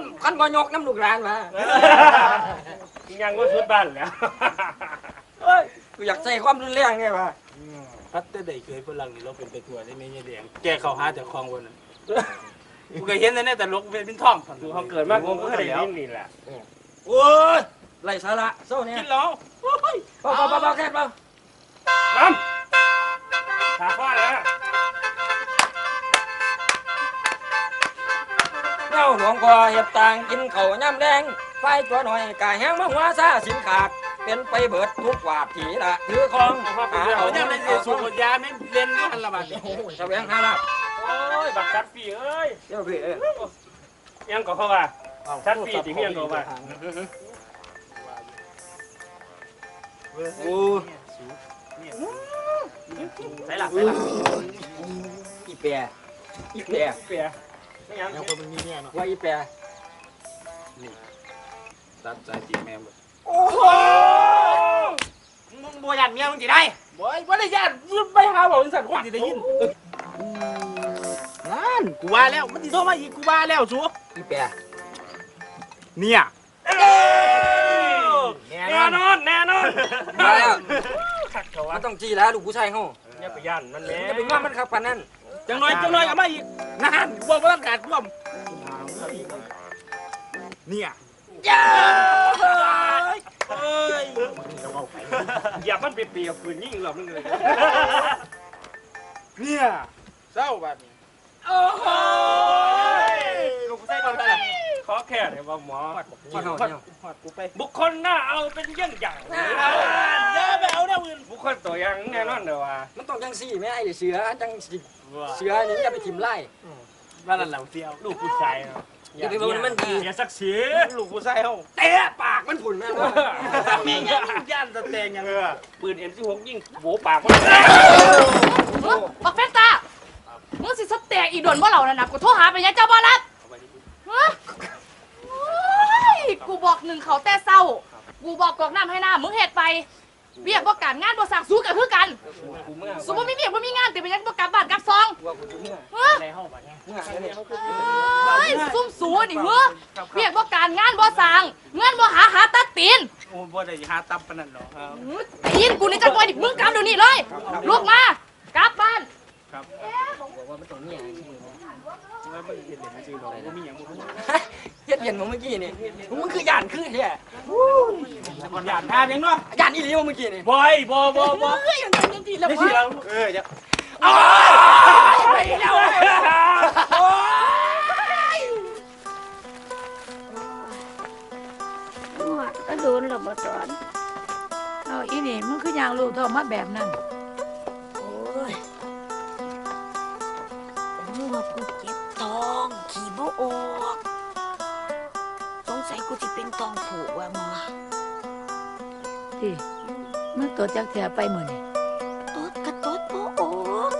ม คันบ่ยกน้ำลูกหลานมา ยังว่าชุดบ้านแล้ว เฮ้ยกูอยากใส่ความรุนแรงไงวะ พัดแต่ได้เคยฝรั่งนี่เราเป็นไปทั่วได้แม่ยายแดงแกเข้าหาแต่คลองบนนั้นกูก็เห็นแต่แต่ลกเป็นท่อง คือเขาเกิดมากูก็ได้ยินนี่แหละ โอ้ยไร้สาระโซ่เนี่ย กินเหล้า เบาแค่เบา น้ำขาฟ้าแล้ว เจ้าหลวงพ่อเฮ็ดต่างกินข้าวย่ำแดงไฟจัวหน่อยกะแหงมาหัวซาสินขาดเป็นไปเบิดทุกวาดถีละถือคองหา เอา เอา เนี่ เงิ ย น มัน เอาท สู อง บยาไม่เล่นกันละบาด แสวงหาลาบ โอ้ยบักชัดปีเอ้ย เจ้าพี่ ยังก็เข้าว่าชัดปีที่เมียงก็ว่า โอ้ ใส่หลัก อีแปรอีแปร เปียไม่ยัง คนมันมีเนี่ยเนาะ ว่าอีแปร ตัดใจจีแม่หมด โอ้โห มึงบ่ยันเมียมึงสิได้บ่ได้ยันไปหาบอกสัตว์คนสิได้ยินนั่นกูว่าแล้วมันสิโทรมาอีกกูว่าแล้วชัว อีแปร เนี่ย แน่นอนแน่นอน มาแล้ว ขัดเขา มั วะ นต้องจี้แล้วลูกผู้ชายเขา อย่าไปยันมันแม่ อย่าไปง้อมันครับปานนั้น จังน้อยเอามาอีกนั่นบ่ต้องการร่วมเนี่ย ย่า เอ้ย อย่ามันเปียกๆฝืนยิ่งหรอกมึงเลย เนี่ยเศร้าบัดนี้ โอ้โห ลูกใส่ก่อนได้ ขอแค่เดี๋ยวว่าหมอ ที่เฮาเนี่ย หอดกูไป บุคคลหน้าเอาเป็นเยี่ยงอย่าง อย่าไปเอาแนวอื่น บุคคลตัวอย่างแน่นอนเดี๋ยวว่า มันต้องจังซี่แม่ไอ้เสือจังสิเสือนี่อย่าไปถิ่มไล่ บ้านหลังเฟี้ยว ลูกผู้ชายเนาะ อย่าไปบอกมันดี อย่าสักเสีย ลูกกูใส่เฮา เตะปากมันผุนแม่ว่า มีย่านตะแตงยัง ปืน M16 ยิงโบปากมัน บักเฟนตามึงสิสแตกอีโดนบ่เหล่านั่นน่ะกูโทรหาไปยังเจ้าบ่รับฮะโอ้ยกูบอกหนึ่งเขาแต่เศร้า กูบอกกรอกน้ำให้น้ำมึงเฮ็ดไปเบียกบ่การงานบ่สั่งสู้กันคือกันสมมุติมีเบียกบ่มีงานแต่เป็นยังบ่กลับบ้านกลับซองฮะ ในห้องบัดนี้ เอ้ยซุ่มสูนี่เฮ้อเบียกบ่การงานบ่สั่งเงินบ่หาตัดตีน โอ้บ่ได้หาตับปานนั้นหรอก ตีนกูนี่จังบ่ดิมึงกลับเดี๋ยวนี้เลยลุกมากลับบ้าน บอกว่ามันต้องเนี่ย มันเห็นเลยจริงดอกบ่มีหยังบ่ เฮ็ดเย็นของเมื่อกี้นี่มึงคือย่านคือแท้ ก่อนย่านทานยังเนาะ ย่านอีหลีของเมื่อกี้นี่ บ่อยบ่ เฮ้ยยังไงยังดีแล้ว ได้สิ วะ เราจะ อ้าวไปแล้วโอ้ย ก็โดนหรอกบ่สอนเอาอีนี่มันคืออย่างลูกเท่ามาแบบนั้น โอ้ยมั่วกูเจ็บท้องขี่บ่ออกสงสัยกูสิเป็นตองผูกว่ะหมอ ที่มึงตัวจักเถียไปมื้อนี่ ตดกระตดบ่ออก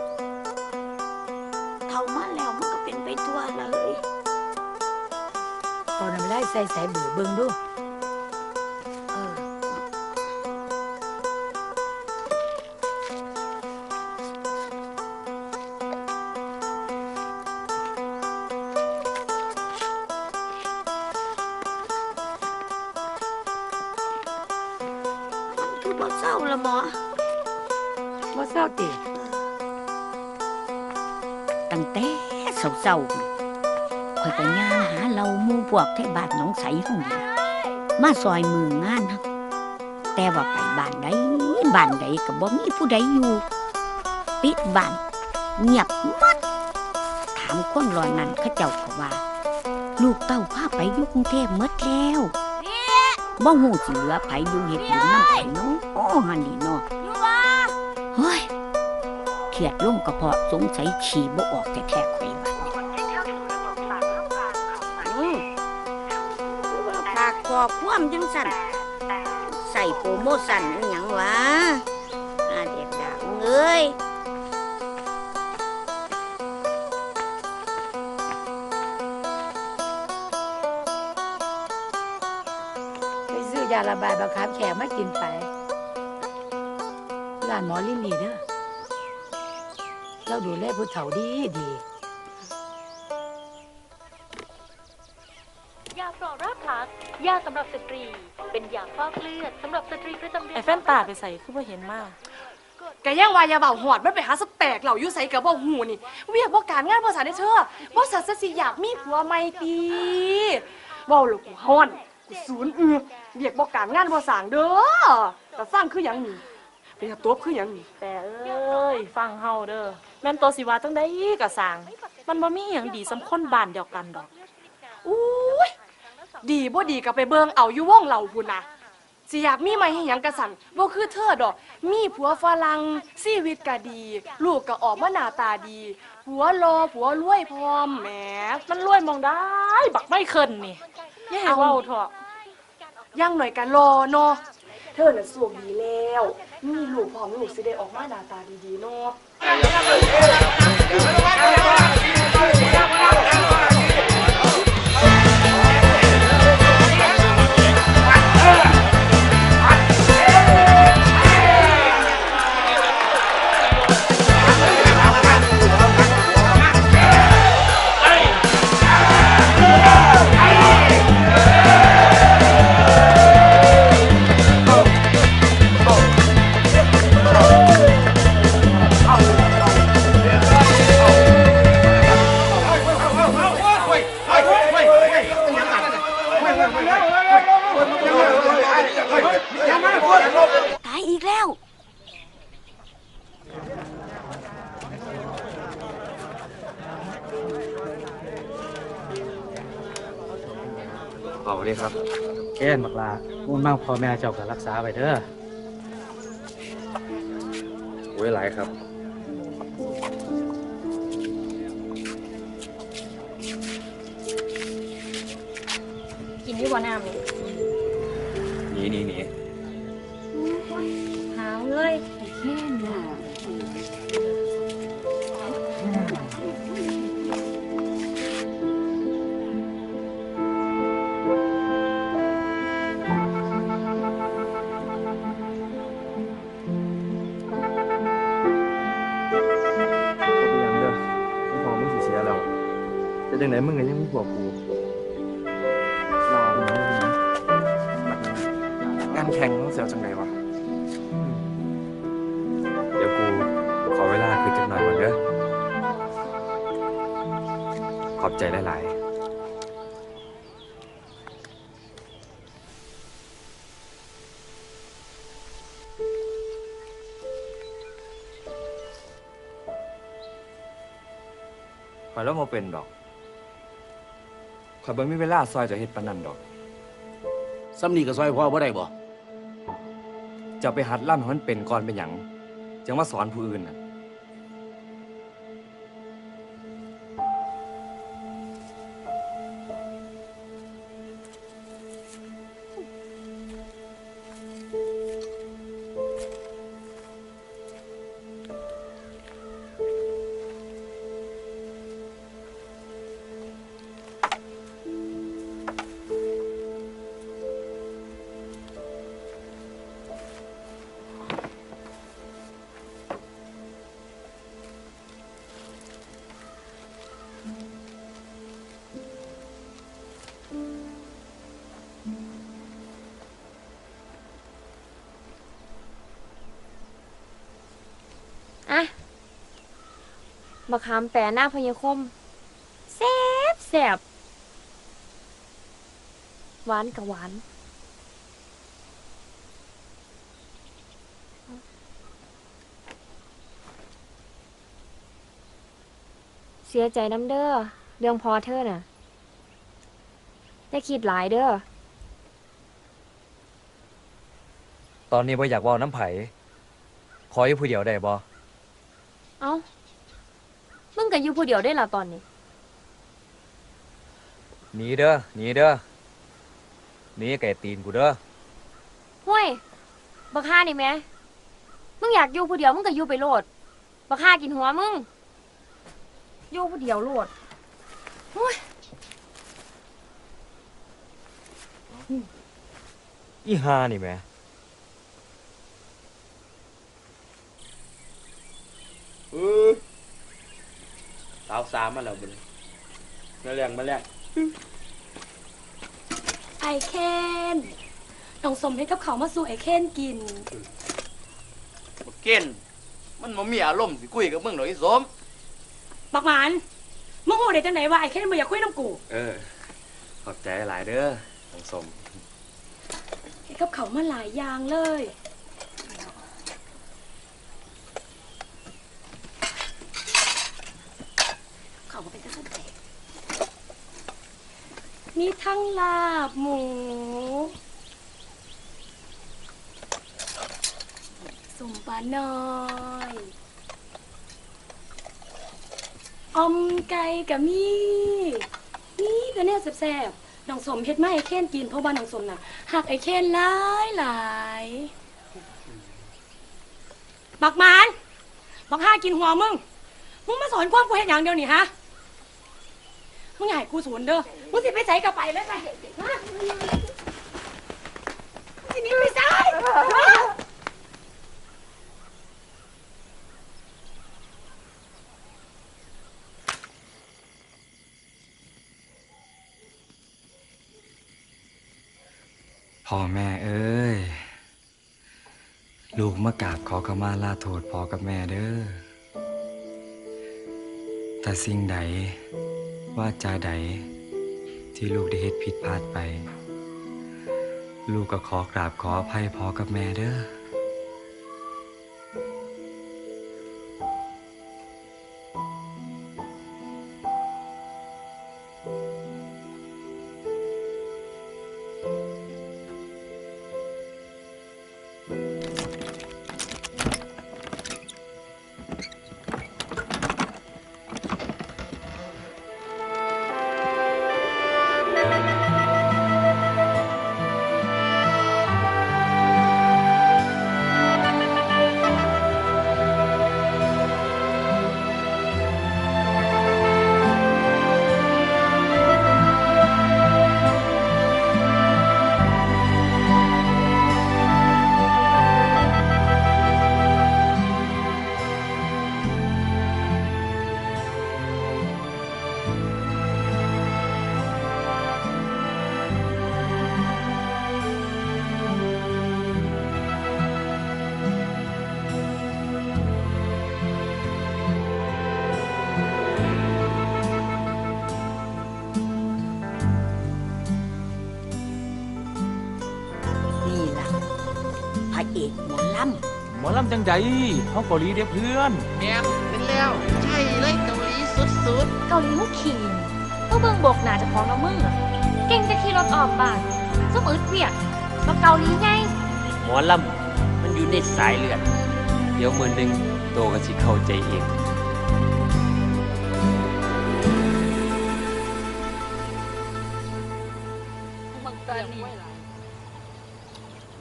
เท่ามาแล้วมันก็เป็นไปทั่วเลย ตอนนั้นแหละ ใส่สายเบื่อเบิ่งดูคือบ่เศร้าละหมอ บ่เศร้าติตั้งแต่เศร้าๆข่อยก็ย่างหาเราหมู่พวกแถวบ้านหนองใสเฮานี่มาซอยมืองานเฮาแต่ว่าไปบ้านใดก็บ่มีผู้ใดอยู่ปิดบ้านเงียบมัดถามคนรอนั้นเขาเจ้าก็ว่าลูกเต้าพาไปอยู่กรุงเทพหมดแล้วบ่ฮู้สิเหลือไผอยู่เฮ็ดบุญนำไผเนาะหั่นนี่เนาะเฮ้ยเครียดลงก็เพราะสงสัยฉี่บ่ออกแท้ๆข่อยว่าปากกอบความจังสั่นใส่โปรโมชั่นอหยังวะเด็กดังเอ้ย ไปซื้อยาระบายบังคับแขกมากินไปร้านหมอลิลลี่เด้อเราดูแลผู้เฒ่าดียาปลอบรากพลักยาสำหรับสตรีเป็นยาฟอกเลือดสำหรับสตรีประจำเดือน ไอ้แฟนตาไปใส่คือบ่เห็นมาก แกย่างวายาเบาหอดมันไปหาสแตกเหล่าอยู่ใส่กับบ่หูนี่เวียกบ่การงานภาษาได้เธอบ่สัตสิอยากมีผัวใหม่ตีเว้าแล้วกูฮ้อนกูสูญเวียกบ่การงานบ่สร้างเด้อแต่สร้างคือหยังนี่เป็นตัวคือหยังนี่ แต่เอ้ยฟังเฮาเด้อแม่นตัวสิว่าจังได๋ก็สร้างมันบ่มีหยังดีสำคนบ้านเดียวกันดอก อุ้ยดีบ่ดีก็ไปเบิ่งเอาอยู่วงเหล่าพุ่นน่ะสิอยากมีใหม่ให้หยังกะสั่นบ่คือเธอดอกมีผัวฝรั่งชีวิตก็ดีลูกก็ออกมาหน้าตาดีผัวรอผัวรวยพร้อมแหม มันรวยมองได้บักไม่เคินนี่อย่าให้เว้าเถอะ ย่างหน่อยก็รอเนาะเธอน่ะโชคดีแล้วมีลูกพร้อมลูกสิได้ออกมาหน้าตาดีๆเนาะ ตายอีกแล้ว เอาเลยครับแก้นบักลามุ่นมากพ่อแม่เจ้าก็รักษาไปเด้อไว้หลายครับกินที่บ่อน้ำนี่ หนี หาวเลยแค่น่ะ ยังเด้อไม่พอมึงสิเสียแล้วจะจังไหนมึงก็ยังมีพวกกูรอมึงนะงานแข่งมึงเสียจังไหนวะเดี๋ยวกูขอเวลาคือจักหน่อยก่อนเด้อขอบใจหลายๆข่อยแล้วมาเป็นดอกข่อยบ่มีเวลาซอยจะเฮ็ดปานนั้นดอก ซ้ำนี่ก็ซอยพ่อบ่ได้บ่ จะไปหัดล่ำให้มันเป็นก่อนเป็นหยังจังว่าสอนผู้อื่นน่ะ บักขามแปรหน้าพญาคมแซ่บแซ่บหวานกับหวานเสียใจน้ำเด้อเรื่องพอเธอน่ะอย่าคิดหลายเด้อ ตอนนี้บ่อยากเว้าน้ำไผขออยู่ผู้เดียวได้บ่ เอ้ามึงก็อยู่ผู้เดียวได้ล่ะตอนนี้ หนีเด้อหนีเด้อหนีไก่ตีนกูเด้อ ห้วยบักฮ่านี่แม่มึงอยากอยู่ผู้เดียวมึงก็อยู่ไปโลดบักฮ่ากินหัวมึงอยู่ผู้เดียวโลดห้วย อีหานี่แหม่ สาวสามมาแล้วบุญมาแรงมาแรง ไอเคนน้องสมให้กับเขาวมาสู่ไอเคนกิน บักเกนมันบ่มีอารมณ์สิคุยกับมึงหรอกอีสม บักหมานมึงโหได้จังไหนว่าไอเคนบ่อยากคุยน้ำกู ขอบใจหลายเด้อน้องสม ให้กับเขาวมาหลายอย่างเลยเขาก็เป็นกระสันแตกมีทั้งลาบหมูสมปลาน้อยอมไก่กับนี่ก็แน่แซ่บๆน้องสมเฮ็ดมาไอ้เค้นกินเพราะว่าน้องสมน่ะหักไอ้เค้นหลายบักหมานบักห้ากินหัวมึงมาสอนความกูเฮ็ดอย่างเดียวนี่ฮะมึงอย่าให้กูสูญเด้อมึงสิไปใส่กระไปเลยไปฮะมึงสิหนีไปใส่พ่อแม่เอ้ยลูกมากราบขอขมาลาโทษพ่อกับแม่เด้อแต่สิ่งใดว่าจาใดที่ลูกได้เฮ็ดผิดพลาดไปลูกก็ขอกราบขออภัยพ่อกับแม่เด้อ หมอลำจังใดเขาเกาหลีเด้อเพื่อนแม่นเป็นแล้วใช่เลยเกาหลีสุด เกาหลีมุกขี่ก็เบิ่งบกหนาจะของน้ำมึงอะเก่งจะขี่รถออกบ้านซุ่มอึดเวียกมาเกาหลีไง หมอลำมันอยู่ในสายเลือดเดี๋ยวมื้อหนึงโตก็สิเข้าใจเอง เ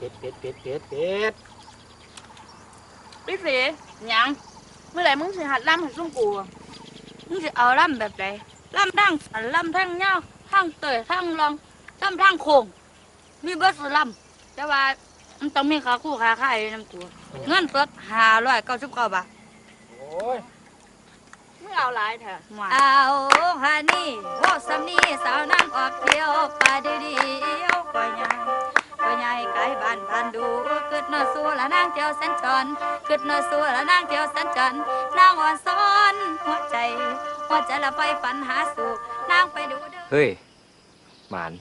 ป็ด พี่สีหยังเมื่อไหร่มึงสิหัดล่ำให้ซุ่มกูอะมึงสิเอาล่ำแบบไหนล่ำทั้งสันล่ำทั้งเงาทั้งเตยทั้งรองล่ำทั้งโค้งมีเบิร์ดสุดล่ำแต่ว่ามันต้องมีค่าคู่ค่าค่ายน้ำตัวเงินสด599 บาท โอ้ย ไม่เอาหลายเถอะ เอาฮานี่โอ้สำนีสาวนั่งออกเที่ยวป่าเดียวก็ยังไกลบ้านผ่านดูกึดนอสู้ละนางเที่ยวสัญจรกึดนอสู้ละนางเที่ยวสัญจรนางอ่อนซ้อน หัวใจละไฟฝันหาสู่นางไปดูเด้อ เฮ้ยหมาน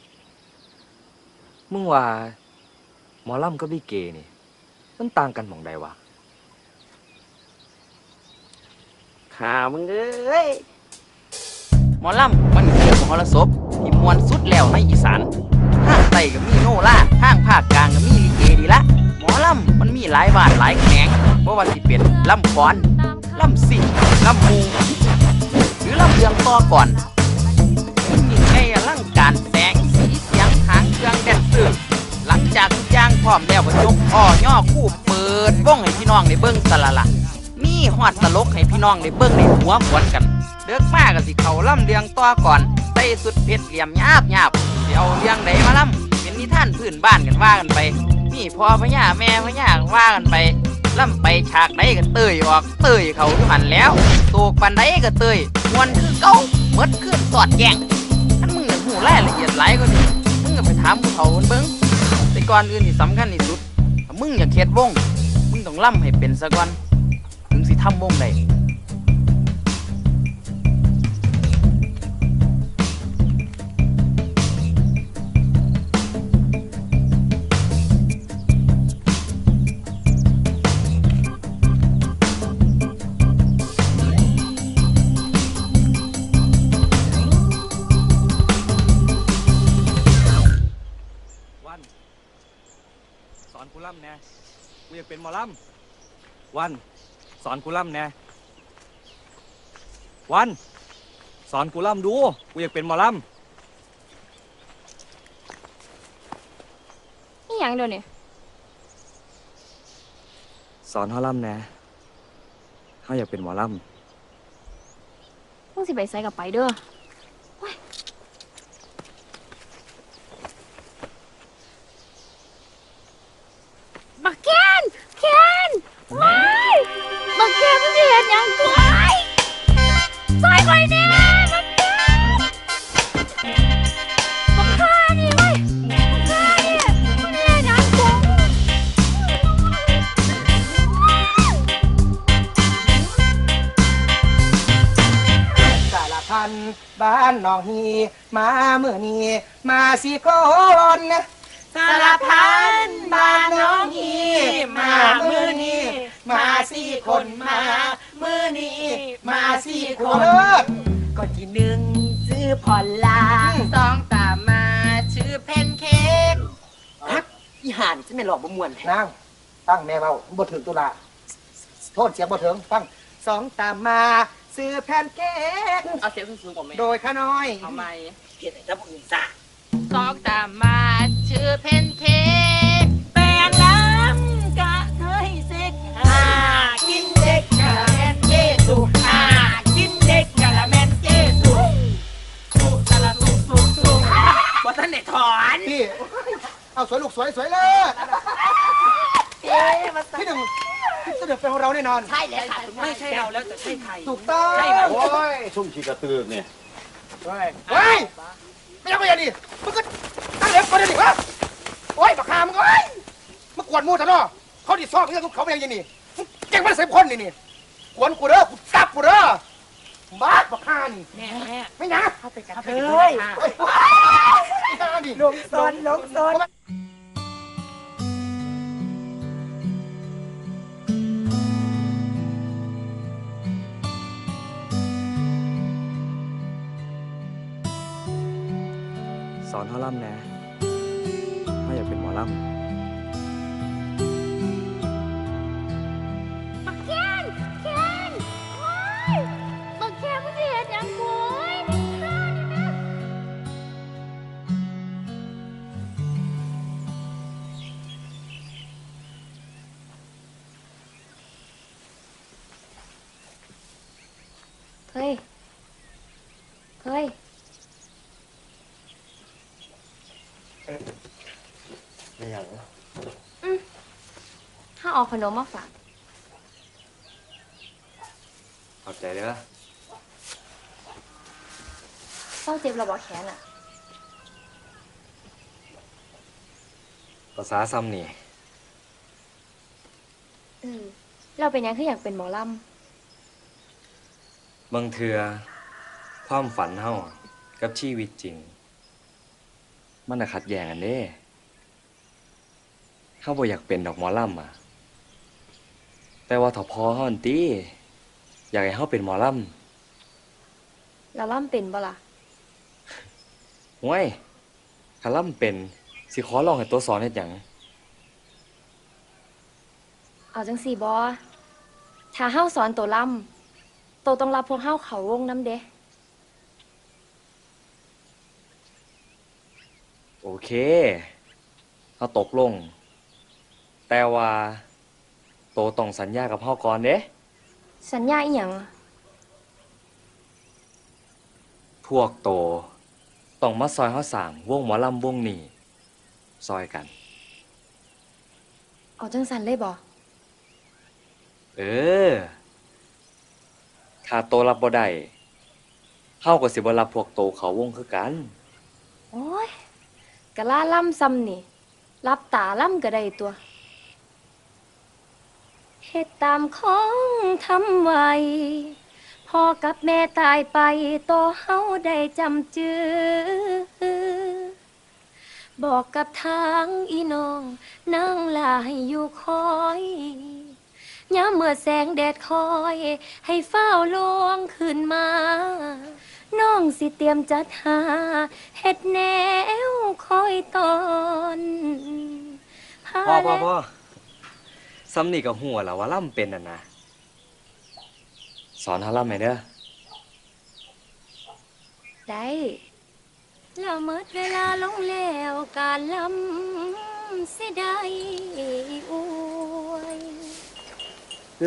มึงว่าหมอลำกับลิเกนี่มันต่างกันหม่องใดวะ ข่ามึงเอ้ยหมอลำมันเกี่ยวกับมรสพที่มวนสุดแล้วในอีสานทางใต้ก็มีโนราทางภาคกลางก็มีลิเกดีละหมอลำมันมีหลายบาทหลายแขนงเพราะว่าสิเป็นลำฟ้อนลำสิ่งลำมูหรือลำเรืองต่อก่อนมันยิ่งใหญ่อลังการแสงสีเสียงหางเครื่องแดนเซอร์หลังจากทุกอย่างพร้อมแล้วก็ยกย่อคู่เปิดวงให้พี่น้องได้เบิ่งสละละมีฮอดตลกให้พี่น้องได้เบิ่งได้หัวขวนกันเลิกมากก็สิเขาล่ำเรียงต่อก่อนใส่สุดเพชรเหลี่ยมหยาบสิเอาเรียงใดมาล่ำเป็นนิทานพื้นบ้านกันว่ากันไปมีพ่อพญาแม่พญาว่ากันไปล่ำไปฉากใดก็เตยออกเตยเขาทุกหันแล้วโตกปันใดก็เตยมวนคือเก่าเมดขึ้นสอดแยงท่านมึงเนี่ยหูรายละเอียดหลายก็ดีมึงก็ไปถามผู้เฒ่าเบิ่งแต่ก่อนอื่นที่สำคัญที่สุดถ้ามึงอยากเฮ็ดวงมึงต้องล่ำให้เป็นซะก่อนถึงสิทำวงได้สอนกูล่ำแน่กูอยากเป็นหมอลำวันสอนกูล่ำแน่วันสอนกูล่ำดูกูอยากเป็นหมอล นี่หยังเดี๋ยวนี้ ำสอนเขาล่ำแน่เขาอยากเป็นหมอล มึงสิไปไสกับไปเด้อ บักแคนว้ายบักแคนมึงสิเห็นหยังกูไอ้ซอยข่อยแน่บักแคนบักฆ่านี่เว้ยบักฆ่านี่มึงสิเห็นหยังกู สารพันบ้านหนองฮีมาเมื่อนี้มาสิคนสารพันบ้านหนองฮีมาเมื่อนี้มาสี่คนมาเมื่อนี้มาสี่คนก็ที่หนึ่งชื่อพอลลาสองตามมาชื่อเพนเค้กฮักอีห่านจะไม่หลอกบ่มวนนั่งตั้งแม่เบาบ่ถึงตุลาโทษเสียงบ่ถึงฟังสองตามมาซื้อแพนเค้ก เอาเสียงสูงๆกว่าไหม โดยข้าน้อย เอาไหม เพียรแต่ผู้อื่นซ่า สองตามมาชื่อเพนเค้ก แปลงล้ำกะเทยเซ็กกินเด็กกะละแมนเจสุกินเด็กกะละแมนเจสุสุกะละสุบ่ทันได้ถอนพี่เอาสวยลูกสวยสวยเลยพี่หนึ่งพี่เสนอเป็นของเราแน่นอนใช่แล้วค่ะไม่ใช่เราแล้วแต่ใช่ใครถูกต้องโอ้ย ชุ่มขี้กระตือเนี่ย เฮ้ยไม่ยังไงดิมึงก็ตั้งเล็บก่อนดิวะโอ้ยบักฮามึงเอ้ยมากวนมูทะเนาะเขาดิซ้อมเรื่องเขาเป็นยังไงนี่เก่งมันเสพคนนี่กวนกูเด้อกูจับกูเด้อบ้าบักฮานี่แม่ไม่นะเข้าไปกันเลยลงซนสอนเขาล่ำแน่เขาอยากเป็นหมอลำ บักแคนว้ายบักแคนมึงสิเห็นหยังกูไอ้ฆ่านี่แม่เฮ้ยไม่อยาก ถ้าเอาขนมมาฝาก ขอบใจเด้อ เศร้าเจ็บระบอกแขนอ่ะ ภาษาซ้ำนี่ เราเป็นหยังคืออยากเป็นหมอล บางเทื่อความฝันเฮากับชีวิตจริงมันน่ะขัดแย้งกันเด้เฮาบ่อยากเป็นดอกหมอลำแต่ว่าถ้าพอเฮาหั่นติอยากให้เฮาเป็นหมอลำ แล้วล่ำเป็นบ่ล่ะ ห่วยถ้าลำเป็นสิขอลองให้ตัวสอนเฮ็ดหยัง เอาจังสี่บ่ถ้าเฮาสอนตัวล่ำตัวต้องรับพวกเฮาเข้าวงน้ำเด้ โอเคเฮาตกลง แต่ว่าโตต้องสัญญากับเฮาก่อนเด้ สัญญาอีหยัง พวกโตต้องมาซอยเฮาสร้างวงหมอลำวงนี้ซอยกัน เอาจังสันเลยบ่ เออถ้าโตรับบ่ได้เฮาก็สิบ่รับพวกโตเขาวงคือกัน โอ้ยกะล่าล่ำซ้ำนี่รับตาล่ำก็ได้ตัวเฮ็ดตามของทำไว้พ่อกับแม่ตายไปโตเฮาได้จำจือบอกกับทางอีน้องนางลาให้อยู่คอยยามเมื่อแสงแดดคอยให้เฝ้าลวงขึ้นมาน้องสิเตรียมจัดหาเฮ็ดแนวคอยตอนพ่อซ้ำนี่ก็หัวแล้วว่าลำเป็นน่ะนะสอนเฮาลำให้เด้อ ได้แล้วหมดเวลาลงแล้วการลำสิได้อวย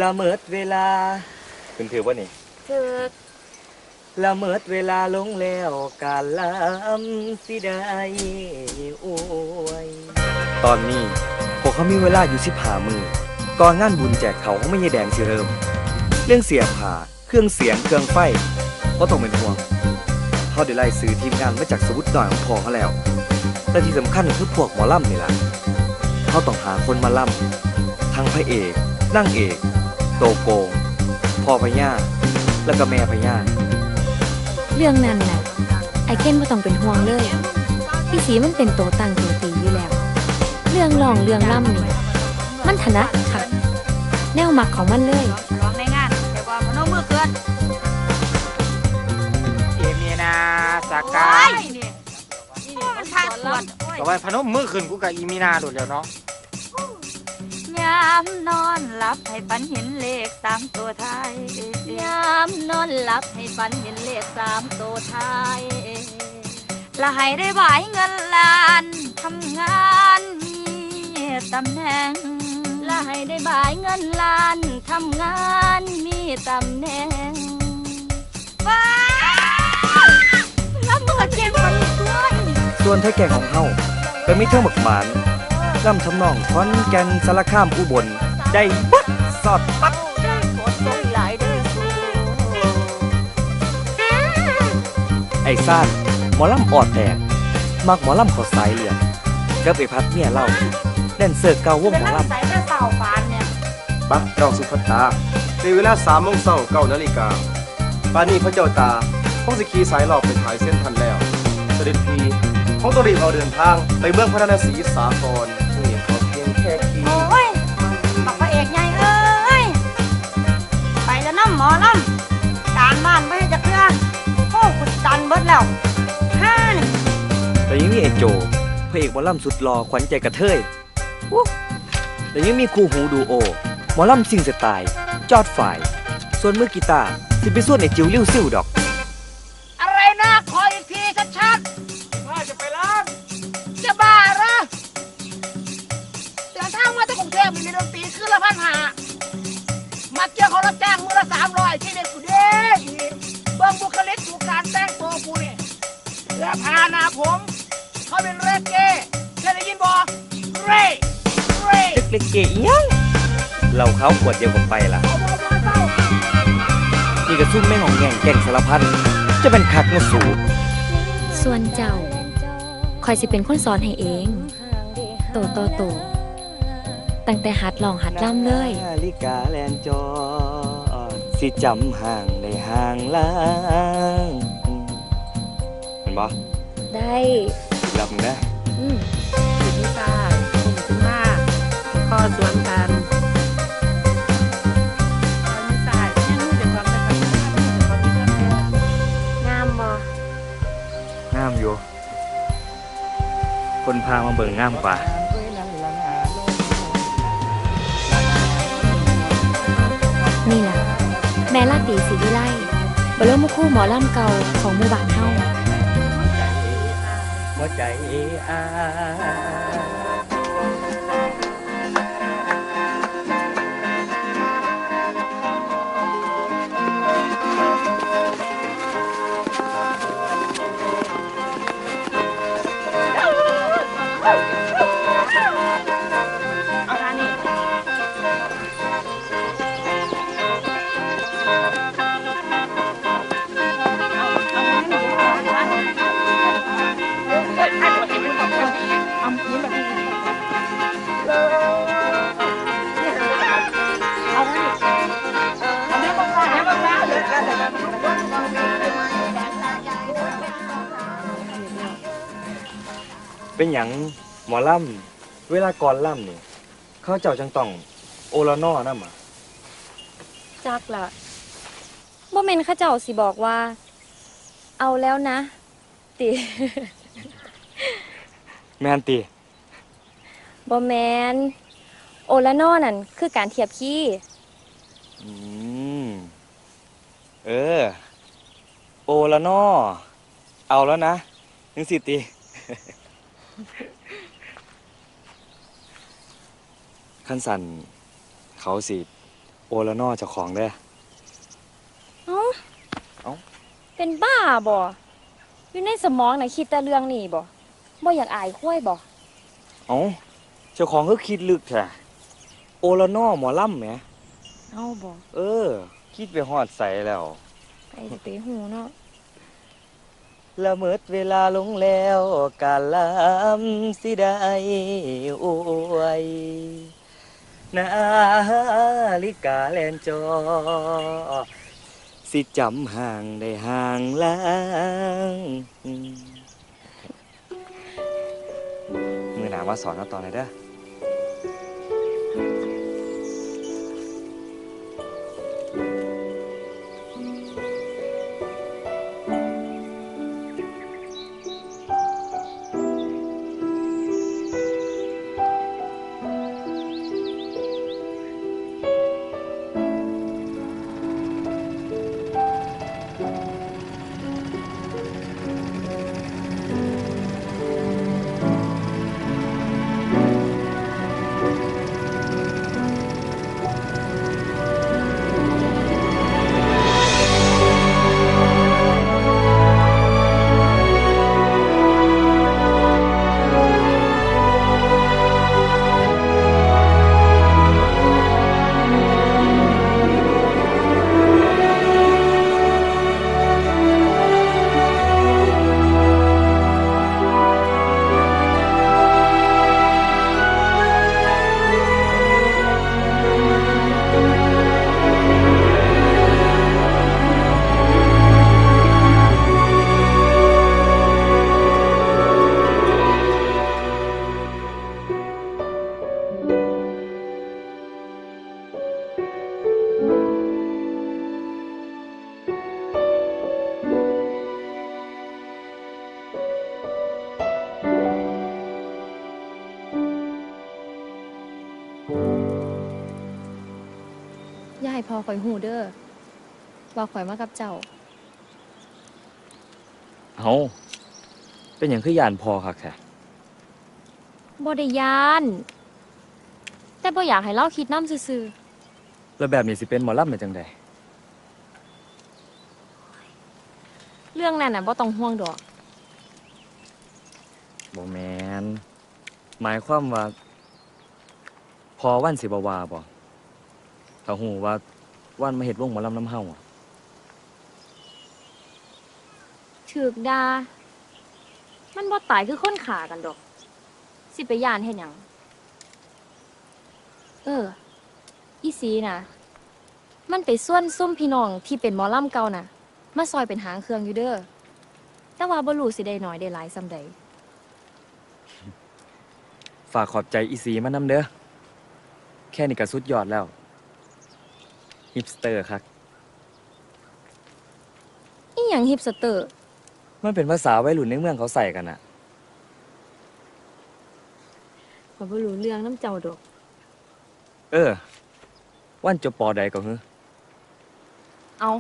ละเมิดเวลาขึ้นถือบ่นี่ ถึก ละเมิดเวลาลงแล้วการลำสิได้อวยตอนนี้พวกเขามีเวลาอยู่15 มื้อก่อนงานบุญแจกเขาของแม่ยายแดงสิเริ่มเรื่องเสียผ้าเครื่องเสียงเครื่องไฟก็ต้องเป็นห่วงเขาได้ไล่ซื้อทีมงานมาจากสวุฒิหน่อยของพ่อเขาแล้วแต่ที่สำคัญคือพวกหมอลำนี่ล่ะเขาต้องหาคนมาลำทั้งพระเอกนางเอกโตโกงพ่อพญาแล้วก็แม่พญา เรื่องนั้นน่ะไอ้เค้นบ่ต้องเป็นห่วงเลยพี่สีมันเป็นโตตั้งตัวตีอยู่แล้วเรื่องร้องเรื่องล่ำนี่มันถนัดค่ะแนวมักของมันเลย ร้องในงานแต่ว่าพนมมือเกิน เอมีนาสา โอ้ กาย นี่มันท่าสวด ต่อไปพนมมือขึ้นกูกับอีมีนาโดดแล้วเนาะ ยามนอนหลับให้ฝันเห็นเลข3 ตัวท้ายยามนอนหลับให้ฝันเห็นเลข3 ตัวท้ายและให้ได้บ่ายเงินล้านทำงานมีตำแหน่งและให้ได้บ่ายเงินล้านทำงานมีตำแหน่งว้าวแล้วเมื่อเย็นวันด้วย ส่วนไทยแก่งของเฮาก็มีเท่าหมกหมานลำทำนองขอนแก่นสารคามอุบลได้บัดสอดปัดไอ้ซ่านหมอลำออดแตกมักหมอลำขอสายเหลืองกับไอ้พัดเมียเล่าแดนเซอร์เก่าวงหมอลำ ใส่แต่เต่าฟานเนี่ย ปะน้องสุภัตตาในเวลา3 โมงเช้า9 นาฬิกาป่านนี้พระเจ้าตาคงสิขี่สายหลอกไปถ่ายเส้นทันแล้วเสด็จพีคงต้องรีบเอาเดินทางไปเมืองพระนครศรีสาครนี่ขอเพียงแค่ขี่ โอ้ยบักพระเอกใหญ่เอ้ย ไปแล้วน้ำหมอน้ำการบ้านไม่ให้จะเคลื่อนโอ้คุณตันเบิดแล้ว5 นี่ แต่ยังมีไอ้โจพระเอกหมอลำสุดหล่อขวัญใจกระเทยแต่ยังมีคู่หูดูโอหมอลำซิงสไตล์จอดฝ่าย ส่วนมือกีตาร์สิไปส่วนไอ้จิ๋วลิ้วซิ่วดอก อะไรนะขออีกทีชัดๆว่าจะไปร้านจะบ้าเหรอเดินทางมาจากกรุงเทพมีดนตรีขึ้นละ1,500มาเกี่ยวเขารับจ้างมือละ300ที่เด็กกูเด้เบิ่งบุคลิกดูการแต่งตัวกูเนี่ยและพาหนาผมเขาเป็นเรเก้เคยได้ยินบอกเร่ เล็กๆเก๋ยังเราเขาขวดเดียวผมไปล่ะนี่กระซุ่มแม่งของแง่งแก่งสารพัดจะเป็นคักมาสู ส่วนเจ้าคอยสิเป็นคนสอนให้เองโตตั้งแต่หัดลองหัดล่ำเลย นาฬิกาแลนจอ สิจำห่างได้ห่างลางเห็นบ่ ได้ รับมึงได้ สินิตาคุณขึ้นมาข้อสวนกันงามบ่ งามอยู่ คนพามาเบิ่งงามกว่า นี่ล่ะแม่ลาตรีศรีวิไลบรมครูหมอลำเก่าของหมู่บ้านเฮา หัวใจอา เป็นหยังหมอล่ำเวลาก่อนล่ำนี่เขาเจ้าจังต้องโอละนอนำอ่ะ จักล่ะบ่แม่นเขาเจ้าสิบอกว่า เอาแล้วนะ ติ แม่นติ บ่แม่นโอละนอนั่นคือการเทียบคีย์ อืมเออ โอละนอเอาแล้วนะนึงสิติ ขั้นสันเขาสิโอละนอเจ้าของเด้อ เอ้า เอ้า เป็นบ้าบ่อยู่ในสมองน่ะคิดแต่เรื่องนี้บ่บ่อยากอายค่อยบ่ เอ้าเจ้าของก็คิดลึกแท้โอละนอหมอล่ำแหม เอาบ่ เออ คิดไปฮอดใสแล้ว ไปสิไปหูเนาะ ละเมิดเวลาลงแล้วกาลำสิได้อวยนาฬิกาแลนจอ สิจำห่างได้ห่างลางมือหนามาสอนเราต่อหน่อยเด้อ อย่าให้พอข่อยหูเด้อว่าข่อยมากับเจ้า เอาเป็นอย่างคือยานพอคักแท้ บ่ได้ยาน แต่บ่อยากให้เราคิดน้ำซื่อ แล้วแบบนี้สิเป็นหมอลำเป็นจังใด ๆเรื่องนั้นน่ะบ่ต้องห่วงดอก บ่แมนหมายความว่า พอวันสิบวาบ่ถ้าหูว่าวันมาเฮ็ดวงหมอลำน้ำเฮาอะ ถูกด่ามันบ่ตายคือคนขากันดอก สิไปย่านเฮ็ดหยังอีสีน่ะ มันไปส่วนซุ่มพี่น้องที่เป็นหมอลำเก่าน่ะมาซอยเป็นหางเครื่องอยู่เด้อแต่ว่าบ่รู้สิได้น้อยได้หลายซำใด ฝากขอบใจอีสีมานำเด้อแค่นี้ก็สุดยอดแล้วฮิปสเตอร์ครับ อีหยังฮิปสเตอร์ มันเป็นภาษาวัยรุ่นในเมืองเขาใส่กันอะ ข้อยบ่รู้เรื่องน้ำเจ้าดอก วันจบปอใดก็ฮึ เอา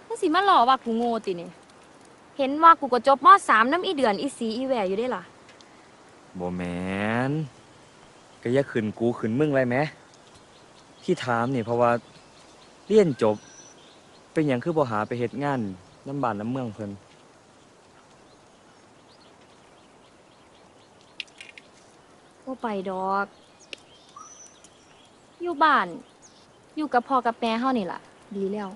มึงสิมาหลอกว่ากูโง่ตินี่เห็นว่ากูก็จบม.3 น้ำอีเดือนอีสีอีแหวอยู่ได้ล่ะ บ่แมนก็อย่าขึ้นกูขึ้นมึงไรแหมที่ถามนี่เพราะว่าเรียนจบ เป็นหยังคือบ่หาไปเฮ็ดงานน้ำบ้านน้ำเมืองเพิ่น บ่ไปดอก อยู่บ้าน อยู่กับพ่อกับแม่เฮานี่ล่ะ ดีแล้ว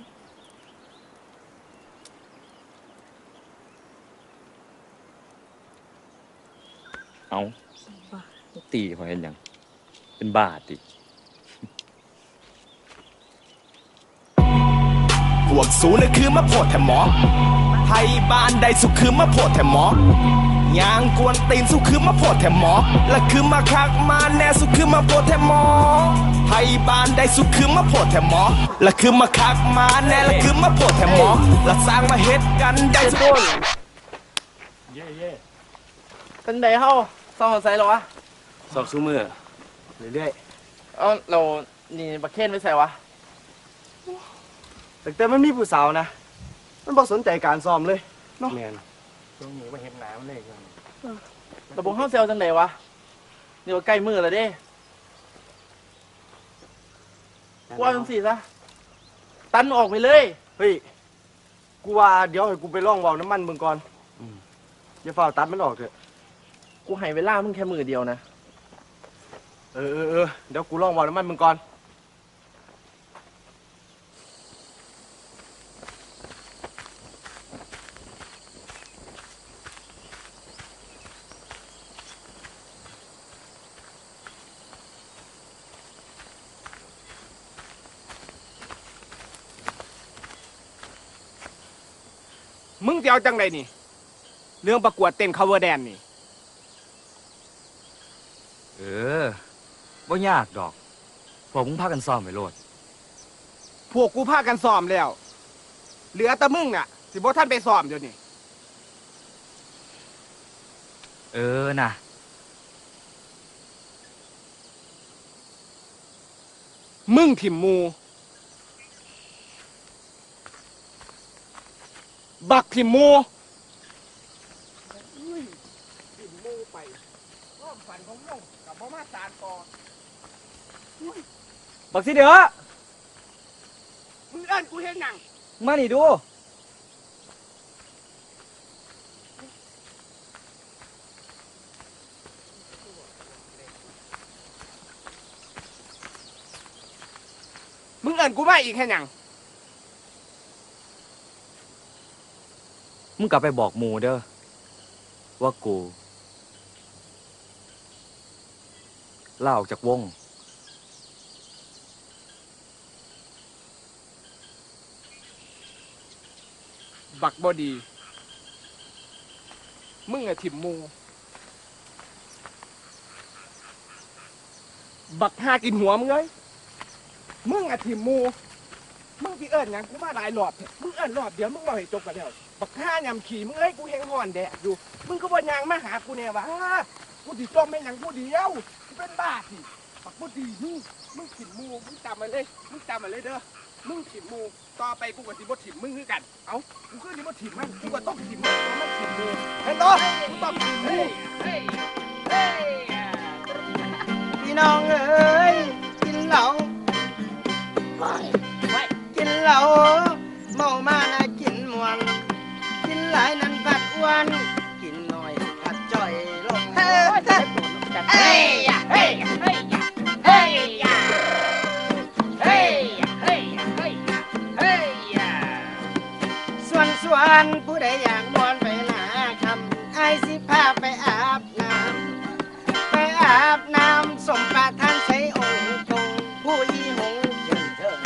เอาตีเขาเห็นหยังเป็นบ้าติ พวกสูน่ะคือมาโพดแถมหมอไทยบ้านใดสุขคือมาโพดแถมหมอยางกวนตีนสุขคือมาโพดแถมหมอและคือมาคักมาแน่สุขคือมาโพดแถมหมอไทยบ้านใดสุขคือมาโพดแถมหมอและคือมาคักมาแน่และคือมาโพดแถมหมอและสร้างมาเฮ็ดกันได้สุข เป็นไดเฮาซ่อมใส่หรอวะ สอบซูมือเรื่อย เรานี่บักเคนไม่ใส่วะ ๆแต่มันมีผู้สาวนะมันบ่สนใจการซ้อมเลยเนาะ แมนตรงนี้มาเห็นหนามันเลยครับ แต่ผมเฮาเซลจังไดวะนี่ว่าใกล้มือแล้วเด้กว่าจังสี่ซะตันออกไปเลย เฮ้ยกูว่าเดี๋ยวให้กูไปลองเว้าน้ำมันมึงก่อนอย่าฝ่าตัดมันออกเถอะ กูให้เวลามึงแค่มือเดียวนะ เดี๋ยวกูลองเว้าน้ำมันมึงก่อนมึงจะเอาจังไดนี่เรื่องประกวดเต้น cover dance นี่ บ่ยากดอกพวกมึงพากันซ้อมไปโลด พวกกูพากันซ้อมแล้ว เหลือแต่มึงน่ะสิบ่ท่านไปซ้อมเดี๋ยวนี้ น่ะ มึงถิ่มหมูบักถิ่มหมูถิ่มหมูไปความฝันของเรากับบ่มาสานต่อบักสิเด้อมึงเอิ้นกูเฮ็ดหยังมานี่ดู มึงเอิ้นกูมาอีกแค่หยัง มึงกลับไปบอกหมู่เด้อว่ากูลาออกจากวง บักบอดี มึงอะถิ่มหมูบักหากินหัวมึงเลยมึงอะถิ่มหมูมึงที่เอิญยังกูมาหลายรอบมึงเอิญรอบเดียวมึงบอกให้จบกันแล้วบักห้ายำขี่มึงเอ้ยกูเฮงห่อนแดดอยู่มึงก็บ่ยางมาหากูเนี่ยวะกูติดจมเป็นหยังกูเดียวกูเป็นบ้าสิบักบอดีมึงถิ่มหมูมึงจำมาเลยมึงจำมาเลยเด้อมึงถิ่มหมูต่อไปกูกับสิบ่ถิ่มมึงคือกันเอ้ากูคือสิบ่ถิ่มมันกูก็ต้องถิ่มมันเพราะมันถิ่มหมูเห็นบ่กูต้องถิ่มหมูพี่น้องเอ้ยกินเหล้ากินเหล้าเมามานะกินมวนกินหลายนั้นผัดอ้วนกินหน่อยผัดจ่อยลงเฮ้ยเฮ้ยเฮ้ยเฮ้ยเฮ้ยเฮ้ยเฮ้ยเฮ้ยส่วนผู้ใดอยากมวนไปหาคำไอ้สิพาไปอาบน้ำไปอาบน้ำสมประทานใส่องค์คงผู้ยี่หงเชิญ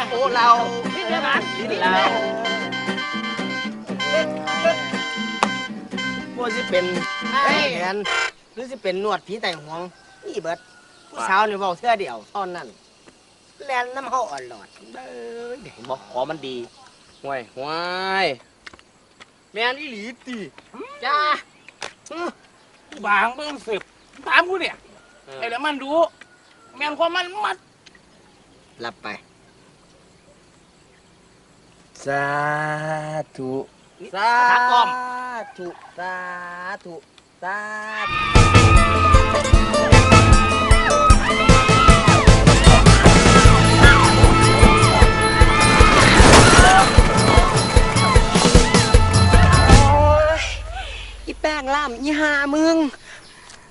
โอ้เรา นี่เดียวกัน เราบ่สิเป็นแขนหรือสิเป็นนวดผีไต่หวงนี่เบิดผู้สาวนี่เว้าเทื่อเดียวตอนนั้นแล่นน้ำเฮาอ่อนหลอดเด้อเห็นบ่ขอมันดีห่วยแม่นอีหลีติจ้า บางเบิ่งสืบถามกูเนี่ยไอ้แล้วมันรู้แม่นความมันมัด รับไป สาธุ สาธุสาธุสาธุ อีแป้งล่ามอีหามึง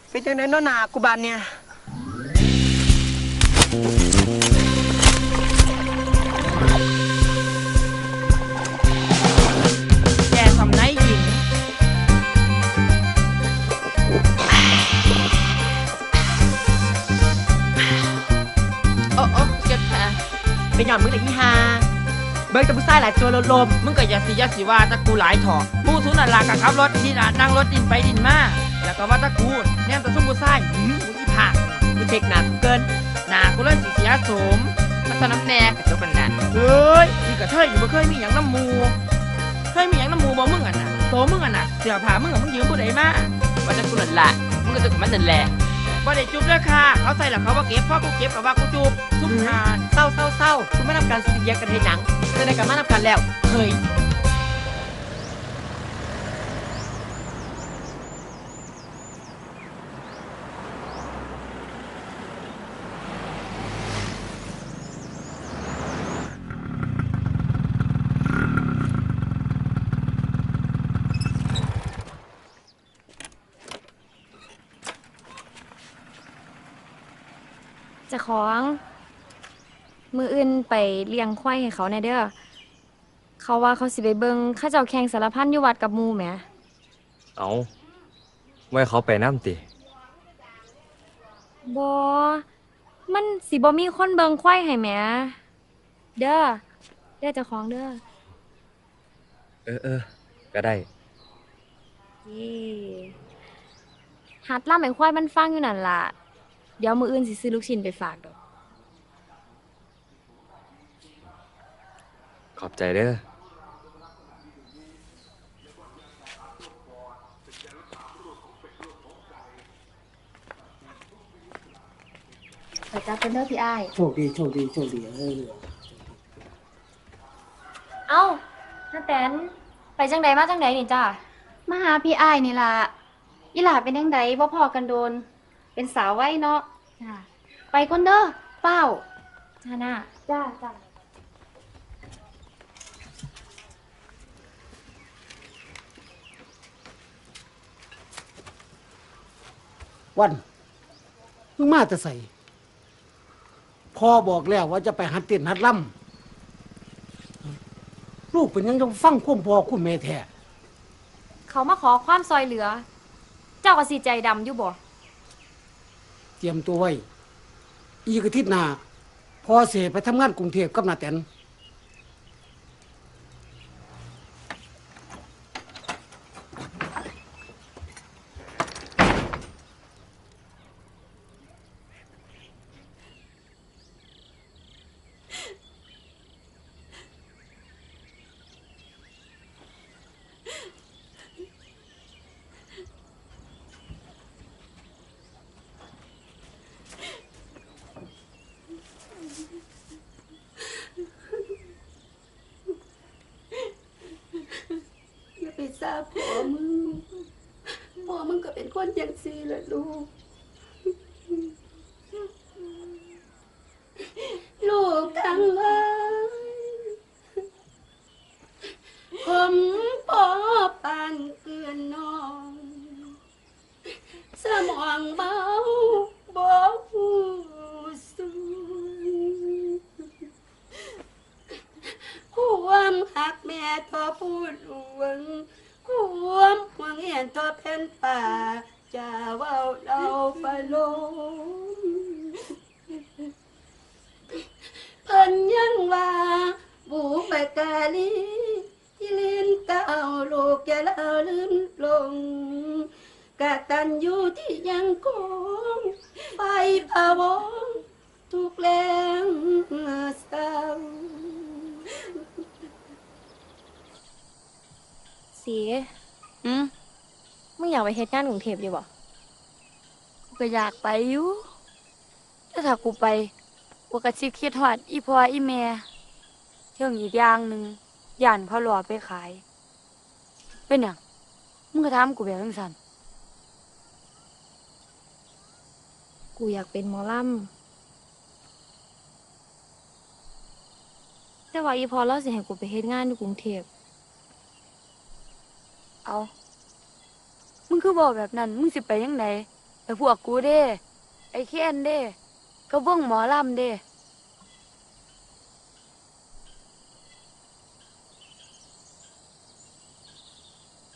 เป็นจังได๋เนาะหนากูบานเนี่ย แกทำไหนหญิงโอ้เจ็บแผลเป็นหย่อนมึงแต่ยี่ห้าเบิร์กับผู้ชายหลายตัวลมมึงก็อย่าสิว่าตะกูหลายถอมูสุนันลากับขับรถนี่นะนั่งรถดินไปดินมาแล้วก็ว่าตะกูแนมตะซุ่มผู้ชายกูที่ผ่ากูเช็คหนักเกินหนากูเล่นเสียสมมันสนับแนกจบเป็นนั่นเฮ้ยมีกระเทยอยู่บ่เคยมีอย่างน้ำมูเคยมีอย่างน้ำมูบ่มึงอ่ะนะโตมึงอ่ะนะเสื้อผ้ามึงอ่ะมึงยืมผู้ใดมาว่าตะกูนั่นละมึงก็จะกับมันนั่นแหละบ่ได้จุบด้วยค่ะเขาใส่แล้วเขาว่าเก็บพ่อกูเก็บกับว่ากูจุบทุกทานเศร้าคุณไม่ทำการสุริยกันให้หนังจะได้กันมาทำกันแล้วเฮ้ยเจะของมืออื่นไปเลี้ยงควายให้เขาแน่เด้อเขาว่าเขาสิไปเบิงข้าเจ้าแข่งสารพันอยู่วัดกับหมู่แหม เอาไว้เขาไปน้ำติ บ่มันสิบ่มีคนเบิงควายให้แหมเด้อเจ้าของเด้อ เออก็ได้ หัดล่ำให้ควายมันฟังอยู่นั่นล่ะเดี๋ยวมืออื่นสิซื้อลูกชิ้นไปฝากดอก ขอบใจเด้อ ขอจับเป็นเด้อพี่อ้าย โชคดีเอ้าน้าแตนไปจังใดมาจังใดนี่จ้า มาหาพี่อ้ายนี่ล่ะอีหล่าเป็นยังไงบ่พอกันโดน เป็นสาวไว้เนาะ จ้า ไปคนเด้อเป้า จ้าหน้า จ้า วันมึงมาแต่ใส่พ่อบอกแล้วว่าจะไปหัดเต้นหัดล่ำลูกเป็นยังจะฟังความพ่อคุณแม่แท้ เขามาขอความซอยเหลือ เจ้าก็สิใจดำอยู่บ่ เตรียมตัวไว้ อีกอาทิตย์หน้าพ่อเสียไปทำงานกรุงเทพกับนาแตนอย่าไปทราบพ่อมึงก็เป็นคนจังซี่แหละลูก ลูกทั้งหลายผมพ่อปานเกลือนน้องสมองเบาบ่หูสูความหักแม่ทอพูดหลวงความหวังเห็นทอแผ่นป่าจะเว้าเราไปลงเพิ่นยังว่า แล้วลืมลงกะตันอยู่ที่ยังคงไปพะวงทุกแรงเศร้า สีมึงอยากไปเฮ็ดงานกรุงเทพอยู่บ่ กูก็อยากไปอยู่แต่ถ้ากูไปกูก็สิคิดฮอดอีพ่ออีแม่เที่ยงอีกอย่างหนึ่งย่านเขาหลอไปขายเป็นหยังมึงก็ถามกูแบบจังซั่น กูอยากเป็นหมอลำแต่ว่าอีพอเราสิให้กูไปเฮ็ดงานอยู่กรุงเทพ เอามึงคือบอกแบบนั้นมึงสิไปยังไงไปพวกกูเด้ไอ้เคนเด้ก็วงหมอลำเด้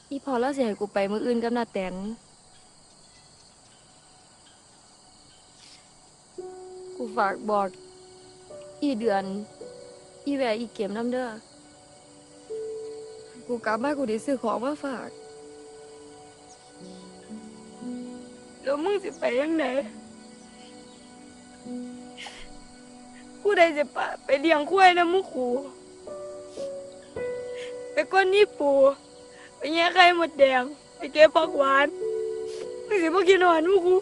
อีพอเราสิให้กูไปมื้ออื่นกับน้าแตนกูฝากบอกอีเดือนอีแหวอีเก็มน้ำเด้อกูกลับมากูได้ซื้อของมาฝากแล้วมึงสิไปยังไงกูได้จะไปเลี้ยงควายนะมึงกูไปก้นนี่ปูไปแย่ไข่หมดแดงไปเก็บผักหวานมึงสิมากินอาหารมึงกู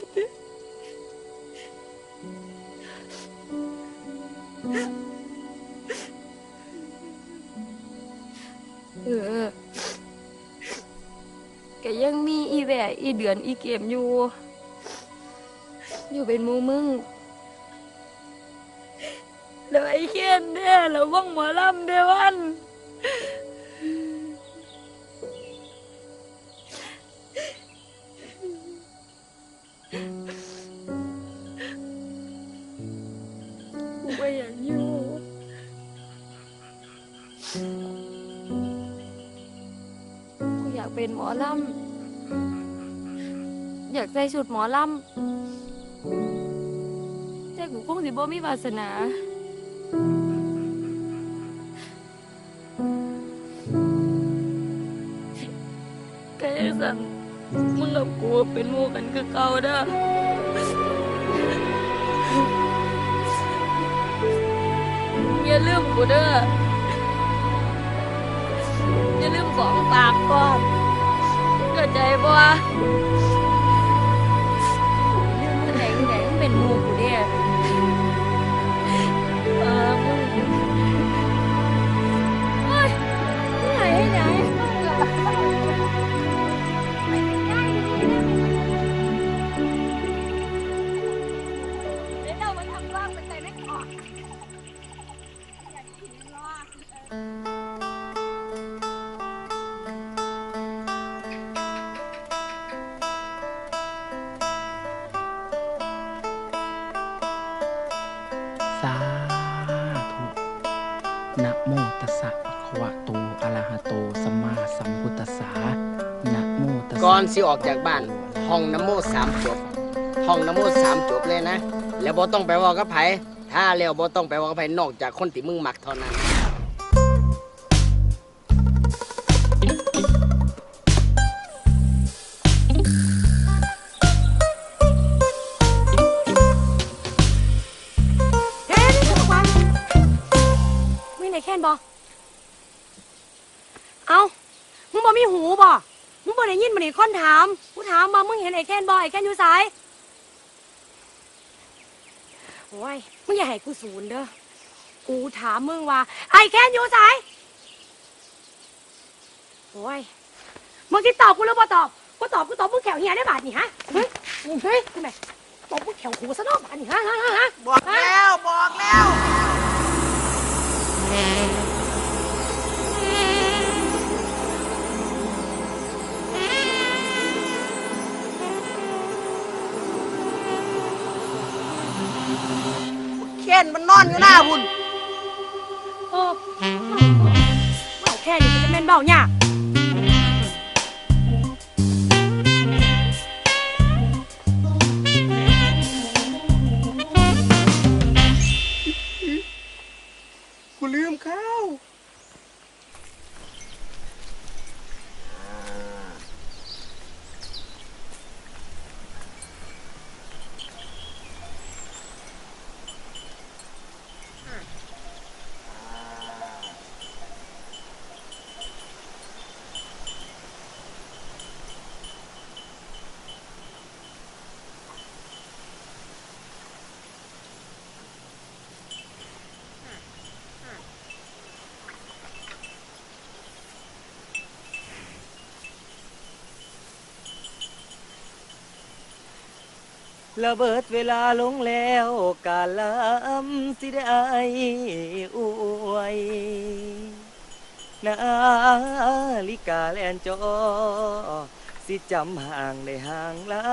ก็ยังมีอีแหวะอีเดือนอีเกมอยู่เป็นหมู่มึงแล้วไอ้เคนเด้แล้วว่องหมอลำเด้วันกูก็อยากอยู่กูอยากเป็นหมอลำอยากใส่ชุดหมอลำแต่กูคงสิบ่มีวาสนาแต่ยังสั่นมึงกับกูเป็นหมู่กันคือเก่าเด้ออย่าลืมกูเด้ออย่าลืมของปากก่อนเข้าใจบ่ไหนเป็นหมู่กูเด้มึงเฮ้ยไหนเดี๋ยวเรามาทำบ้างไปใส่ไม่ออกสาธุนะโมตัสสะภะคะวะโตอะระหะโตสัมมาสัมพุทธัสสะนะโมตัสสะ ก่อนสิออกจากบ้านห้องนะโม3 จบห้องนะโม3 จบเลยนะแล้วบ่ต้องไปเว้ากับไผถ้าแล้วบ่ต้องไปเว้ากับไผนอกจากคนที่มึงมักเท่านั้นแค่นบ่เอ้ามึงบ่มีหูบ่มึงบ่ได้ยินบ่ได้คนถามกูถามบ่มึงเห็นไอ้แค่นบ่ไอ้แค่นอยู่ไสโอ้ยมึงอย่าให้กูสูญเด้อกูถามมึงว่าไอ้แค่นอยู่ไสโอ้ยมึงสิตอบกูหรือบ่ตอบกูตอบมึงแขวเฮียได้บาดนี่ฮะเฮ้ยทำไมตอบมึงแขวหูซะเนาะบาดนี่ฮะบอกแล้วเคนมันนอนอยู่หน้าบุญ เบาแค่นี้จะเป็นเบาเนี่ยกูลืมข้าว ระเบิดเวลาลงแล้วกาลำสิได้อวยนาฬิกาแลนจอสิจำห่างได้ห่างลา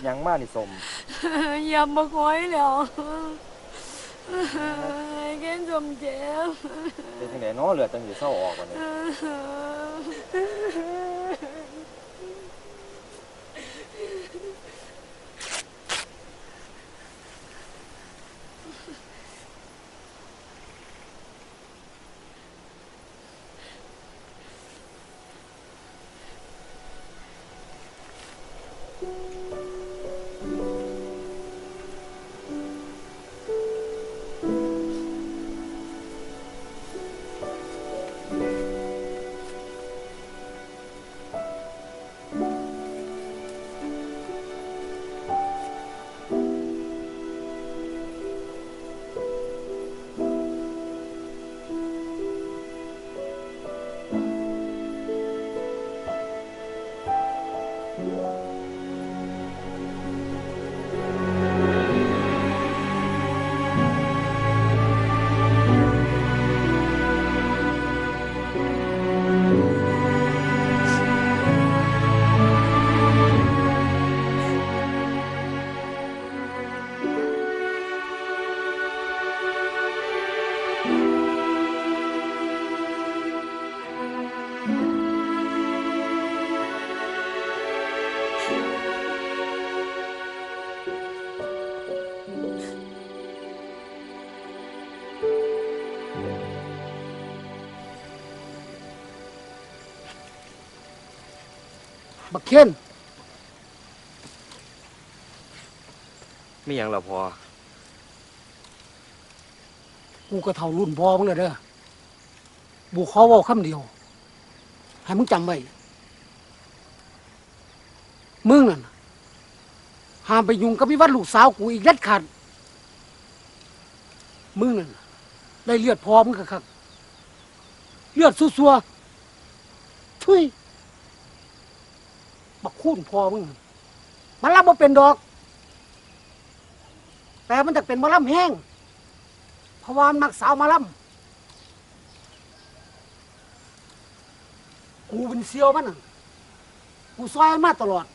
ยังมานี่สมยำบักหอยแล้วแกนสมเจ็บเป็นยังไงเนาะเหลือจังสิเศร้าออกวันนี้บักเค้นมีอย่างเราพอกูก็เท่ารุ่นพ่อมึงเลยเด้อบุขอเว้าคำเดียวให้มึงจำไว้มึงน่ะห้ามไปยุ่งกับวิวัฒน์ลูกสาวกูอีกเด็ดขาดมึงน่ะได้เลือดพ่อมึงคักๆเลือดซัวๆทุยบักคูนพ่อมึงมันรับบ่เป็นดอกแต่มันจะเป็นมะล่ำแห้งเพราะว่ามันมักสาวมะล่ำกูเป็นเซียวมันน่ะกูซอยมันมาตลอด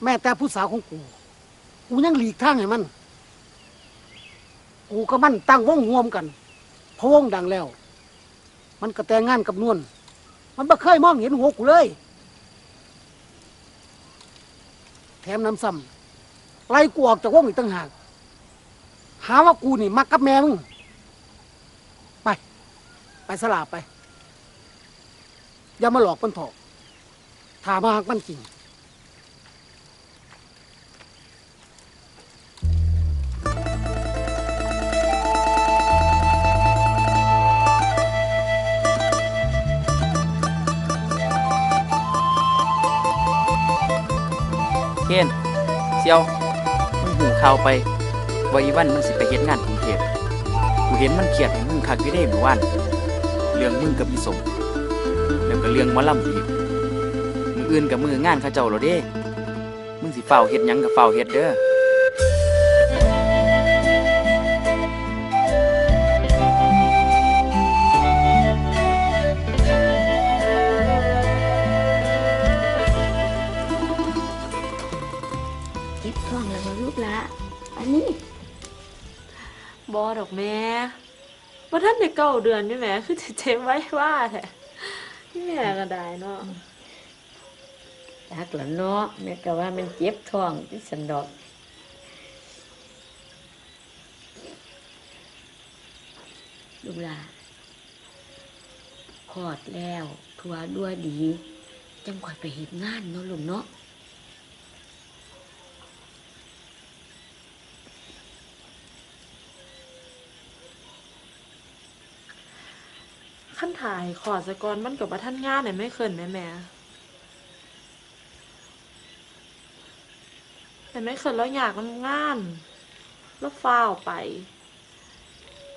แม้แต่ผู้สาวของกูยังหลีกทางให้มันกูกับมันตั้งวงรวมกันพอวงดังแล้วมันก็แต่งงานกับนวลมันบ่เคยมองเห็นหัวกูเลยแถมน้ำซ้ำไล่กูออกจากวงอีกต่างหากหาว่ากูนี่มักกับแม่มึงไปสลาไปอย่ามาหลอกมันเถอะถามมาหักมันจริง เคนเซียวมึงหูข่าวไปว่าอีวันมันสิไปเฮ็ดงานกรุงเทพกูเห็นมันเครียดให้มึงคักอยู่เด้เมื่อวานเรื่องมึงกับอีสมแล้วก็เรื่องหมอลำอีกมืออื่นกับมืองานเขาเจ้าแล้วเด้มึงสิเฝ้าเฮ็ดหยังกับเฝ้าเฮ็ดเด้อ เก็บท้องแล้วบ่ลูกละอันนี้ บอดอกแม่บ่ทันได้9 เดือนนี่แหม่คือสิเจ็บไว้ว่าแท้ที่แม่ก็ได้เนาะ จักละเนาะแม่ก็ว่ามันเจ็บท้องที่สันดอกลูกหลานคลอดแล้วทัวดัวดีจังค่อยไปเฮ็ดงานเนาะลูกเนาะ ขั้นถ่ายขอสะกอนมันกับว่าท่านงานเนี่ยไม่เคินแม่แต่ไม่เคินแล้วอยากทำงานแล้วฟ้าวไป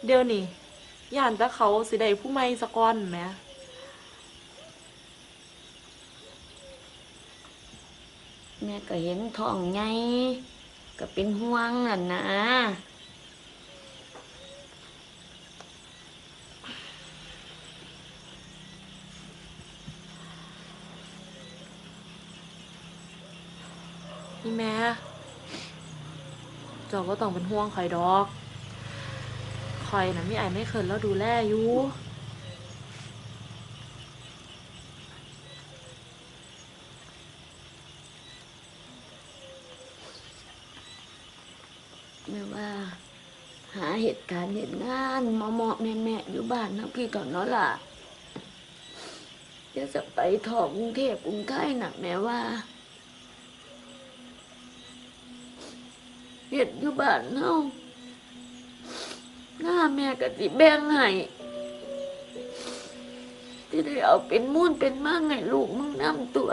เดี๋ยวนี้ย่านแต่เขาสิได้ผู้ไม่สะกอนแม่ แม่ก็เห็นท้องใหญ่ก็เป็นห่วงนั่นนะ นี่แม่เจ้าก็ต้องเป็นห่วงข่อยดอกข่อยน่ะมีไอ้ไม่เคินแล้วดูแลอยู่แม่ว่าหาเหตุการณ์เหตุงานเหมาะๆแม่ๆอยู่บ้านนะพี่ก่อนเนาะล่ะจะไปถอกกรุงเทพกรุงไทยน่ะแม่ว่าเฮ็ดอยู่บ้านเฮาหน้าแม่ก็สิแบ่งให้ที่ได้เอาเป็นมูลเป็นมั่งให้ลูกมึงนำตัว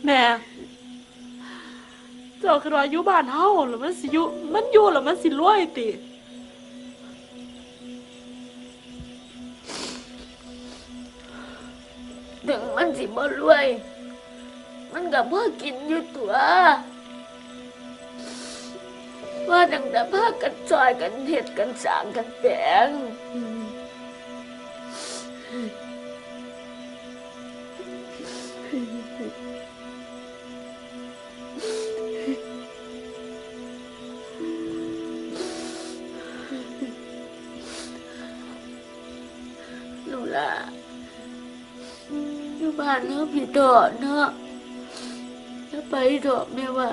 แม่เจ้าคือว่าอยู่บ้านเฮาแล้วมันสิอยู่แล้วมันสิรวยติ ถึงมันสิบ่รวยมันก็พอกินอยู่ตัวว่าตั้งแต่พากันซอยกันเฮ็ดกันสร้างกันแปลงลูกหลานอยู่บ้านเนาะพี่ดอกเนาะจะไปดอกแม่ว่า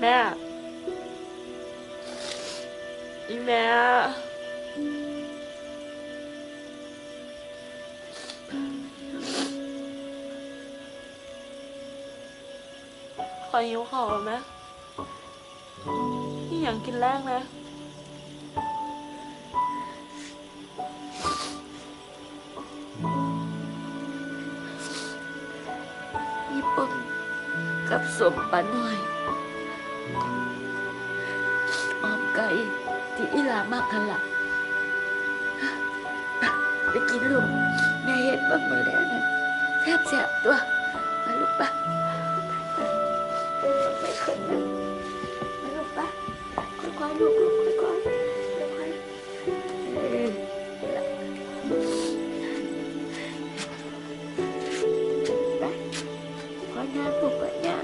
แม่อีแม่ขอหิวข้าวไหมนี่ยังกินแรงนะญี่ปุ่นข กับสมปาน้อยออมไก่ที่อีหลามากขละไปกินลูกแม่เห็นบ้างมาแล้วนะแซ่บๆตัวมาลูกปะไม่ขึ้นนะมาลูกปะค่อยๆลูกค่อยๆขอน้ำลูกขอน้ำ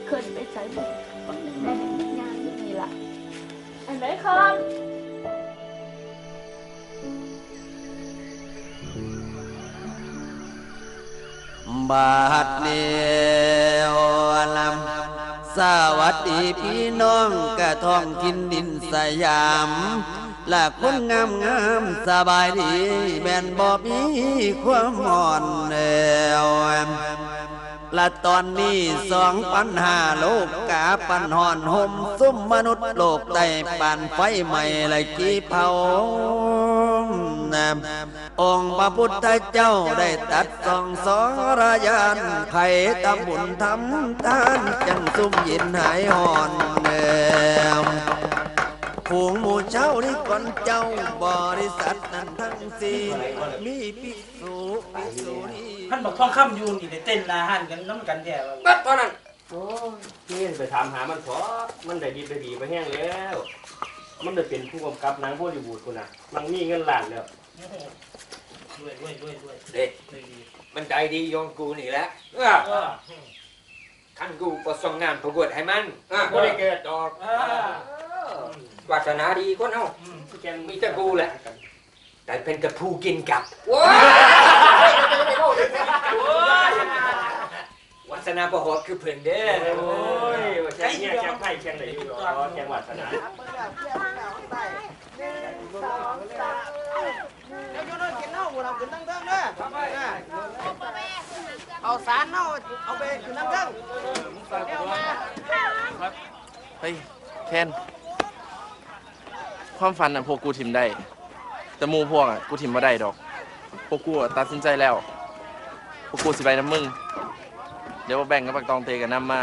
ขึ้นไปใส่หมดแม่เห็นมันยากอย่างนี้ล่ะอันไหนครับ บาดเดียวลำสวัสดีพี่น้องกะท้องทินดินสยามและคนงามงามสบายดีแม่นบ่มีความอ่อนแอวและตอนนี้2,500 โลกกาปันหอนห่มซุ่มมนุษย์โลกใต้ปันไฟใหม่และกี่เผาองค์พระพุทธเจ้าได้ตัดส่องสรยานไขตะบุญทำทานจังซุ่มยินหายหอนผูงหมู่เจ้านี่ก่อนเจ้าบริษัทนั้นทั้งสิ้นมีภิกษุนี่ ท่านบอกทองคำยูนอีกเต้นนาหันกันน้ำกันแท้ บัดตอนนั้นโอ้ยไปถามหามันขอมันได้ดีไปแห้งแล้ว มันได้เป็นผู้กำกับหนังฮอลลีวูดคนน่ะมันมีเงินล้านแล้วด้วยเด็กมันใจดียองกูนี่แหละขั้นกูประสงงานประกวดให้มันกูได้เกิดดอกวาสนาดีคนเอ้ามีแต่กูแหละแต่เป็นกับผู้กินกับวาสนาประหดคือเพื่อนเด้โอ้ยแข่งเนี่ยแข่งไพ่แข่งไหนอยู่แข่งวาสนาเอาสารเอาไปขึ้นน้ำเด้ง เฮ้ยเคนความฝันน่ะพวกกูทิมได้แต่หมู่พวกอ่ะกูทิมบ่ได้ดอกพวกกูตัดสินใจแล้วพวกกูสิไปน้ำมึงเดี๋ยวแบ่งกับปักตองเตกันน้ำมา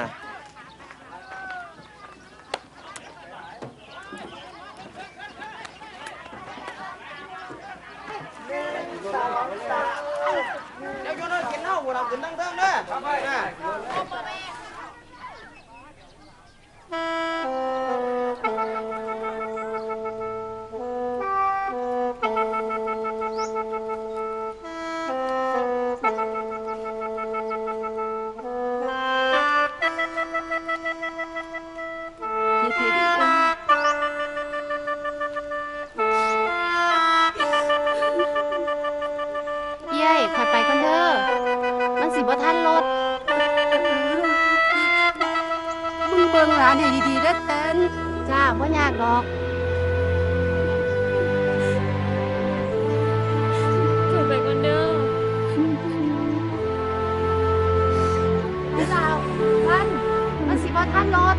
เดี๋ยวโยนกินเอาเราขึ้นน้ำเด้งเด้คอยไปก่อนเด้อมันสิบ่ทันรถมึงเบิ่งหลานให้ดีๆเด้อเต้นจ้าบ่ยากดอกคอยไปก่อนเด้อพี่สาวมันสิบ่ทันรถ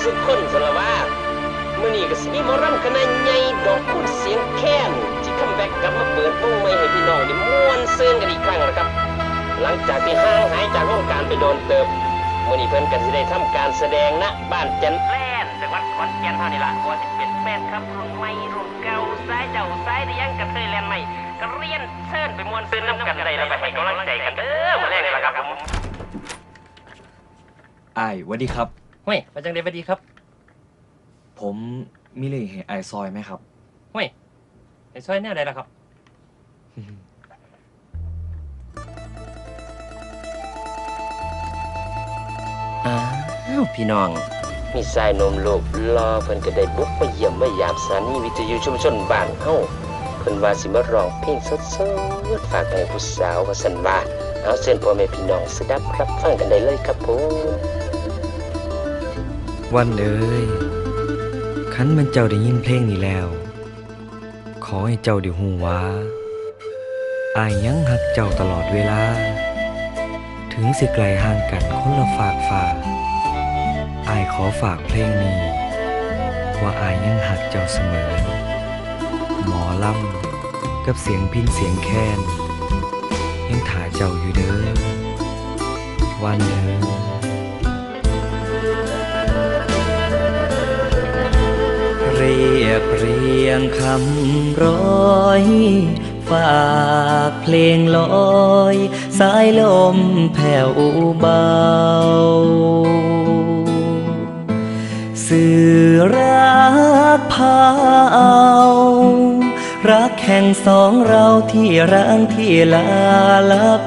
สุขคนสารว่ามื้อนี้ก็สิมีหมอรำคณะใหญ่ดอกคุณเสียงแค้นที่คัมแบ็กกลับมาเปิดวงใหม่ให้พี่น้องได้ม่วนซื่นกันอีกครั้งนะครับหลังจากที่ห่างหายจากวงการไปโดนเติบมื้อนี้เพิ่นก็สิได้ทำการแสดงณบ้านจันแล่นจังหวัดขอนแก่นเฮานี่ล่ะว่าสิเป็นแฟนครับรุ่นใหม่รุ่นเก่าสายเจ้าสายได้ยังกระเทยแล่นใหม่ก็เรียนเชิญไปม่วนซื่นนํกันได้แล้วไปให้กำลังใจกันเด้อมื้อแรกนี่ล่ะครับผม อ้ายสวัสดีครับ เฮ้ยมาจังได๋สวัสดีครับ ผมมีเลขให้อ้ายซอยไหมครับ เฮ้ยไอ้ซอยแนวใดล่ะครับ อ้าวพี่น้อง มีสายนมโลกรอเพิ่นก็ได้บุกมาเยี่ยมมายามสถานีวิทยุชุมชนบ้านเฮาเพิ่นว่าสิมาร้องเพลงสดๆฝากให้ผู้สาวว่าซั่นว่าเอาเชิญพ่อแม่พี่น้องสดับรับฟังกันได้เลยครับผมวันเอ้ยคันมันเจ้าได้ยินเพลงนี้แล้วขอให้เจ้าได้ฮู้ว่าอายยังฮักเจ้าตลอดเวลาถึงสิไกลห่างกันคนละฝากฟ้าอายขอฝากเพลงนี้ว่าอายยังฮักเจ้าเสมอหมอลำกับเสียงพิณเสียงแค้นยังถ่าเจ้าอยู่เด้อวันเอ้ยเรียบเรียงคำร้อยฝากเพลงลอยสายลมแผ่วเบาสื่อรักพาเอารักแห่งสองเราที่ร้างที่ลาลับ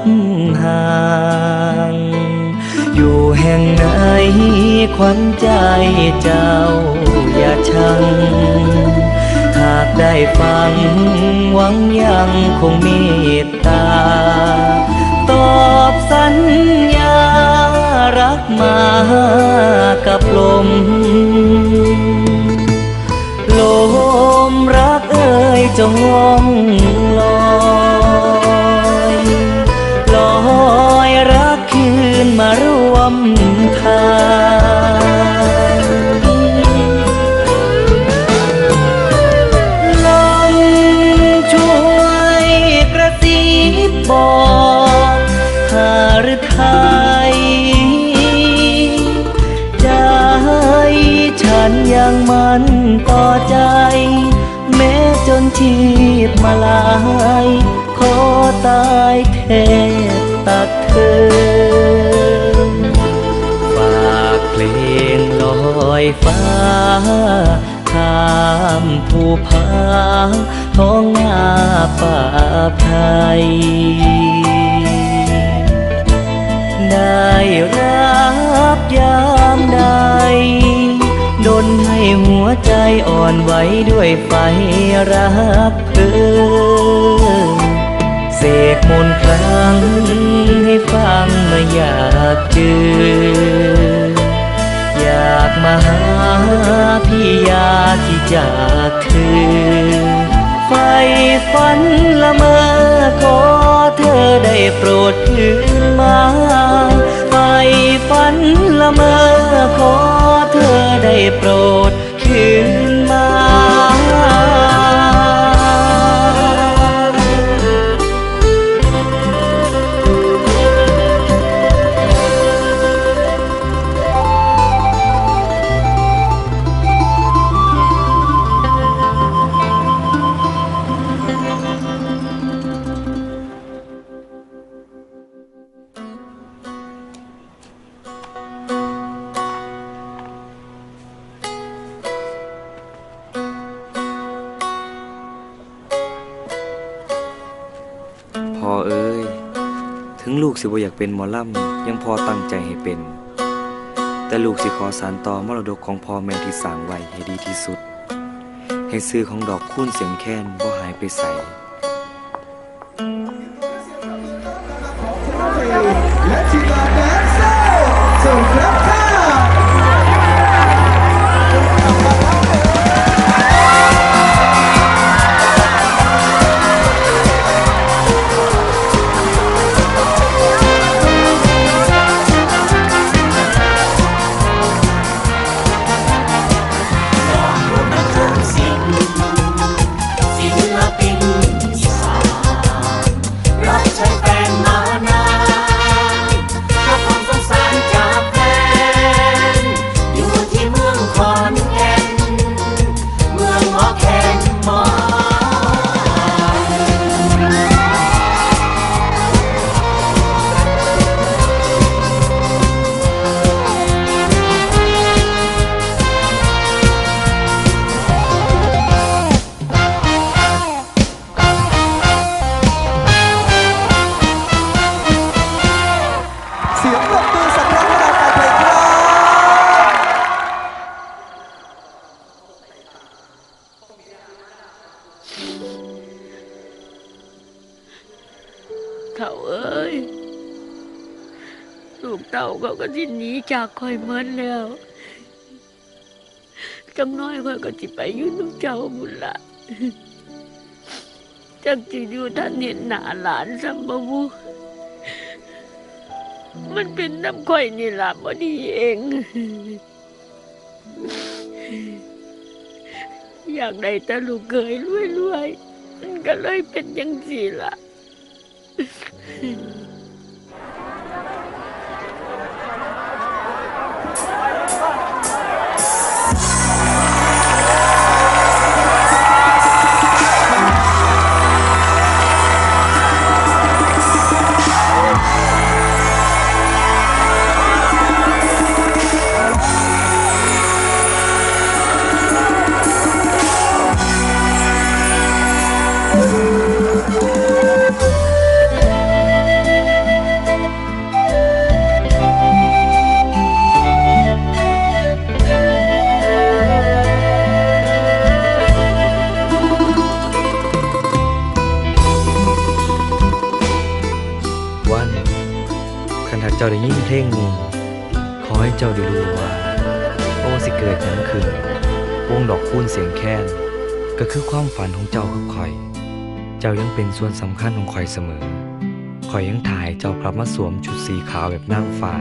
ห่างอยู่แห่งไหนขวัญใจเจ้าอย่าชังหากได้ฟังหวังยังคงเมตตาตอบสัญญารักมากับลมรักเอ่ยจงล่องลอยลอยรักคืนมารวมทางลมช่วยกระซิบบอกหาหรือไทยใจฉันยังมั่นต่อใจแม้จนชีพมาลายขอตายแทบตักเธอฝากเพลงลอยฟ้าข้ามภูผาท้องนาป่าไพรได้รับยามใดดลให้หัวใจอ่อนไหวด้วยไฟรักเธอเสกมนต์ครั้งให้ฟังเมื่ออยากเจออยากมาหาพี่ยาที่จากเธอไฟฝันละเมอขอเธอได้โปรดคืนมาไฟฝันละเมอขอเธอได้โปรดคืนมาลูกสิบ่อยากเป็นหมอลำยังพอตั้งใจให้เป็นแต่ลูกสิขอสานต่อมรดกของพ่อแม่ที่สร้างไว้ให้ดีที่สุดให้ชื่อของดอกคูณเสียงแค้นบ่หายไปไสและที่มาแดนเซอร์ส่งครับค่ะใช้แฟนมานานก็ความสงสารจากแฟน ศร้าเขาก็สิหนีจากข่อยเหมือนแล้วจังน้อยข่อยก็สิไปอยู่นำเจ้าบุญละจักสิอยู่ท่านเห็นหน้าหลานซ้ำบ่บุมันเป็นน้ำข่อยนี่ล่ะบ่ดีเองอยากได้แต่ลูกเขยรวยๆมันก็เลยเป็นจังซี่ล่ะเจ้าได้ยินเพลงนี้ขอให้เจ้าได้รู้ว่าโอ้สิเกิดหยังขึ้นวงดอกคูณเสียงแค้นก็คือความฝันของเจ้ากับข่อยเจ้ายังเป็นส่วนสำคัญของข่อยเสมอข่อยยังถ่ายเจ้ากลับมาสวมชุดสีขาวแบบนางฟ้า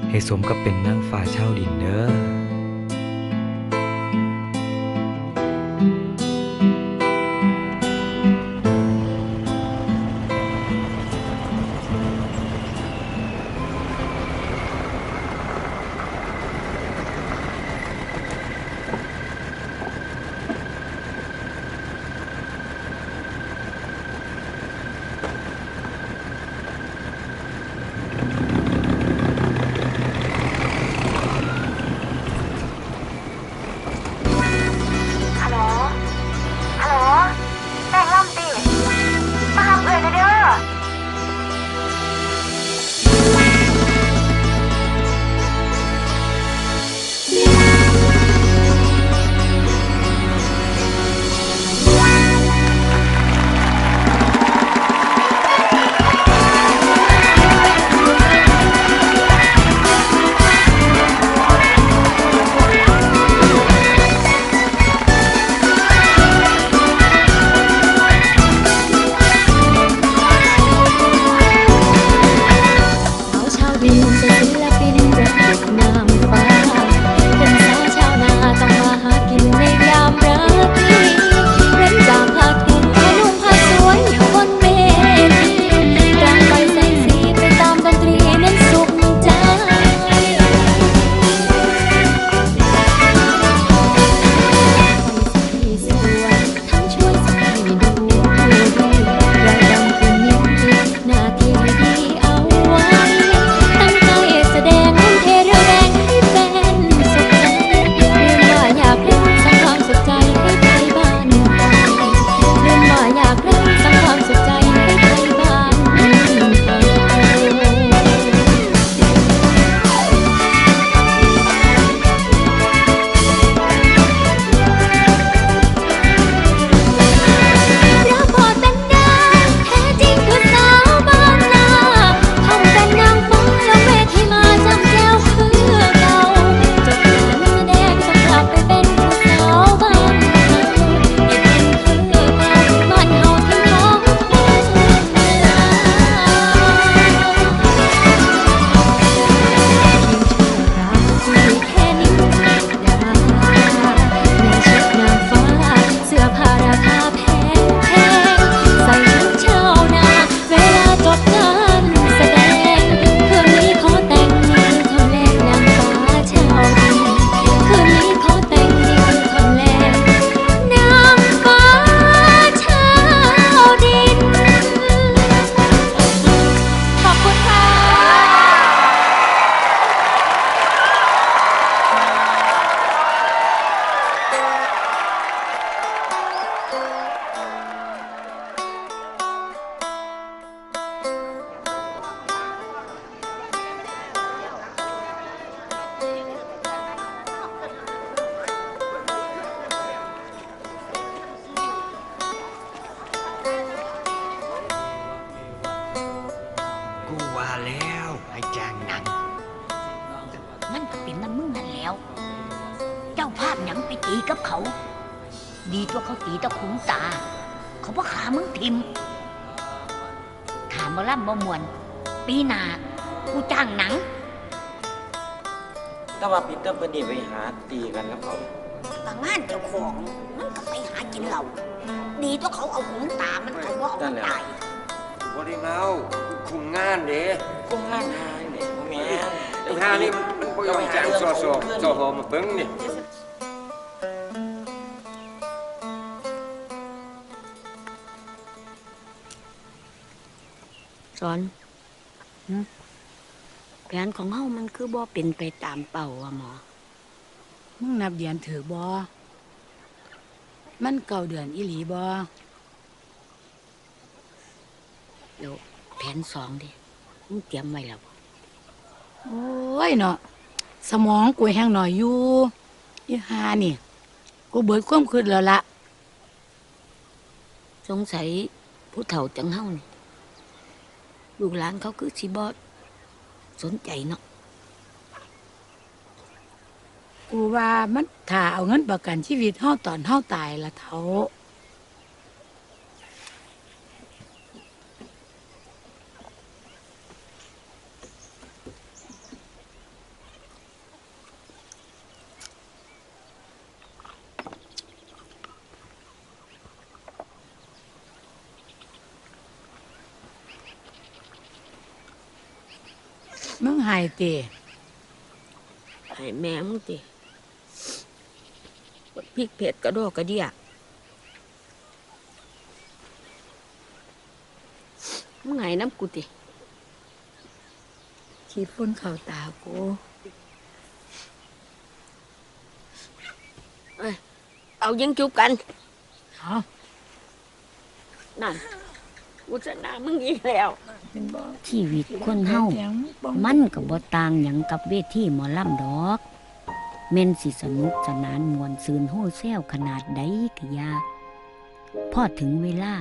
ให้สมกับเป็นนางฟ้าชาวดินเด้อ ตีกับเขา ดีตัวเขาตีตะขุนตา เขาบ่ขามึงทิมถามบ่ล่ำบ่มวนปีหน้ากูจ้างหนัง แต่ว่าปีเตอร์เพิ่นนี่ไปหาตีกันกับเขา บางงานเจ้าของมันก็ไปหากินเหล้าดีตัวเขาเอาขุนตามันเขาบ่เอาตาย บ่ได้เมาคุมงานเด้ คุมงานหาเนี่ยบ่แม่น ไอ้ห่านี่มันบ่ยอมจ้างสอหอมาเบิ่งนี่ สอนแผนของเฮามันคือบ่เป็นไปตามเป้าว่ะหมอ มึงนับเดือนถือบ่มัน9 เดือนอีหลีบ่ เดี๋ยวแผน2ดิมึงเตรียมไว้แล้วบ่ โอ้ยเนาะสมองกูแห้งหน่อยอยู่อีหานี่กูเบิดความคิดแล้วละ สงสัยผู้เฒ่าจังเฮานี่ลูกหลานเขาคือสิบ่สนใจเนาะ กูว่ามันถ้าเอาเงินประกันชีวิตเฮาตอนเฮาตายละเฒ่ามึงหายติ ให้แม่มึงติพริกเผ็ดกระโดกกระเดียมึงให้น้ำกูติ ขี้ฝุ่นเข้าตากู เอ้ยเอายิงจุบกัน เอา นั่นกูชนะมึงอีกแล้วชีวิตคนเฮามันก็บ่ต่างหยังกับเวทีหมอลำดอกแม่นสิสนุกสนานม่วนซืนโฮแซวขนาดใดก็อย่าพอถึงเวลา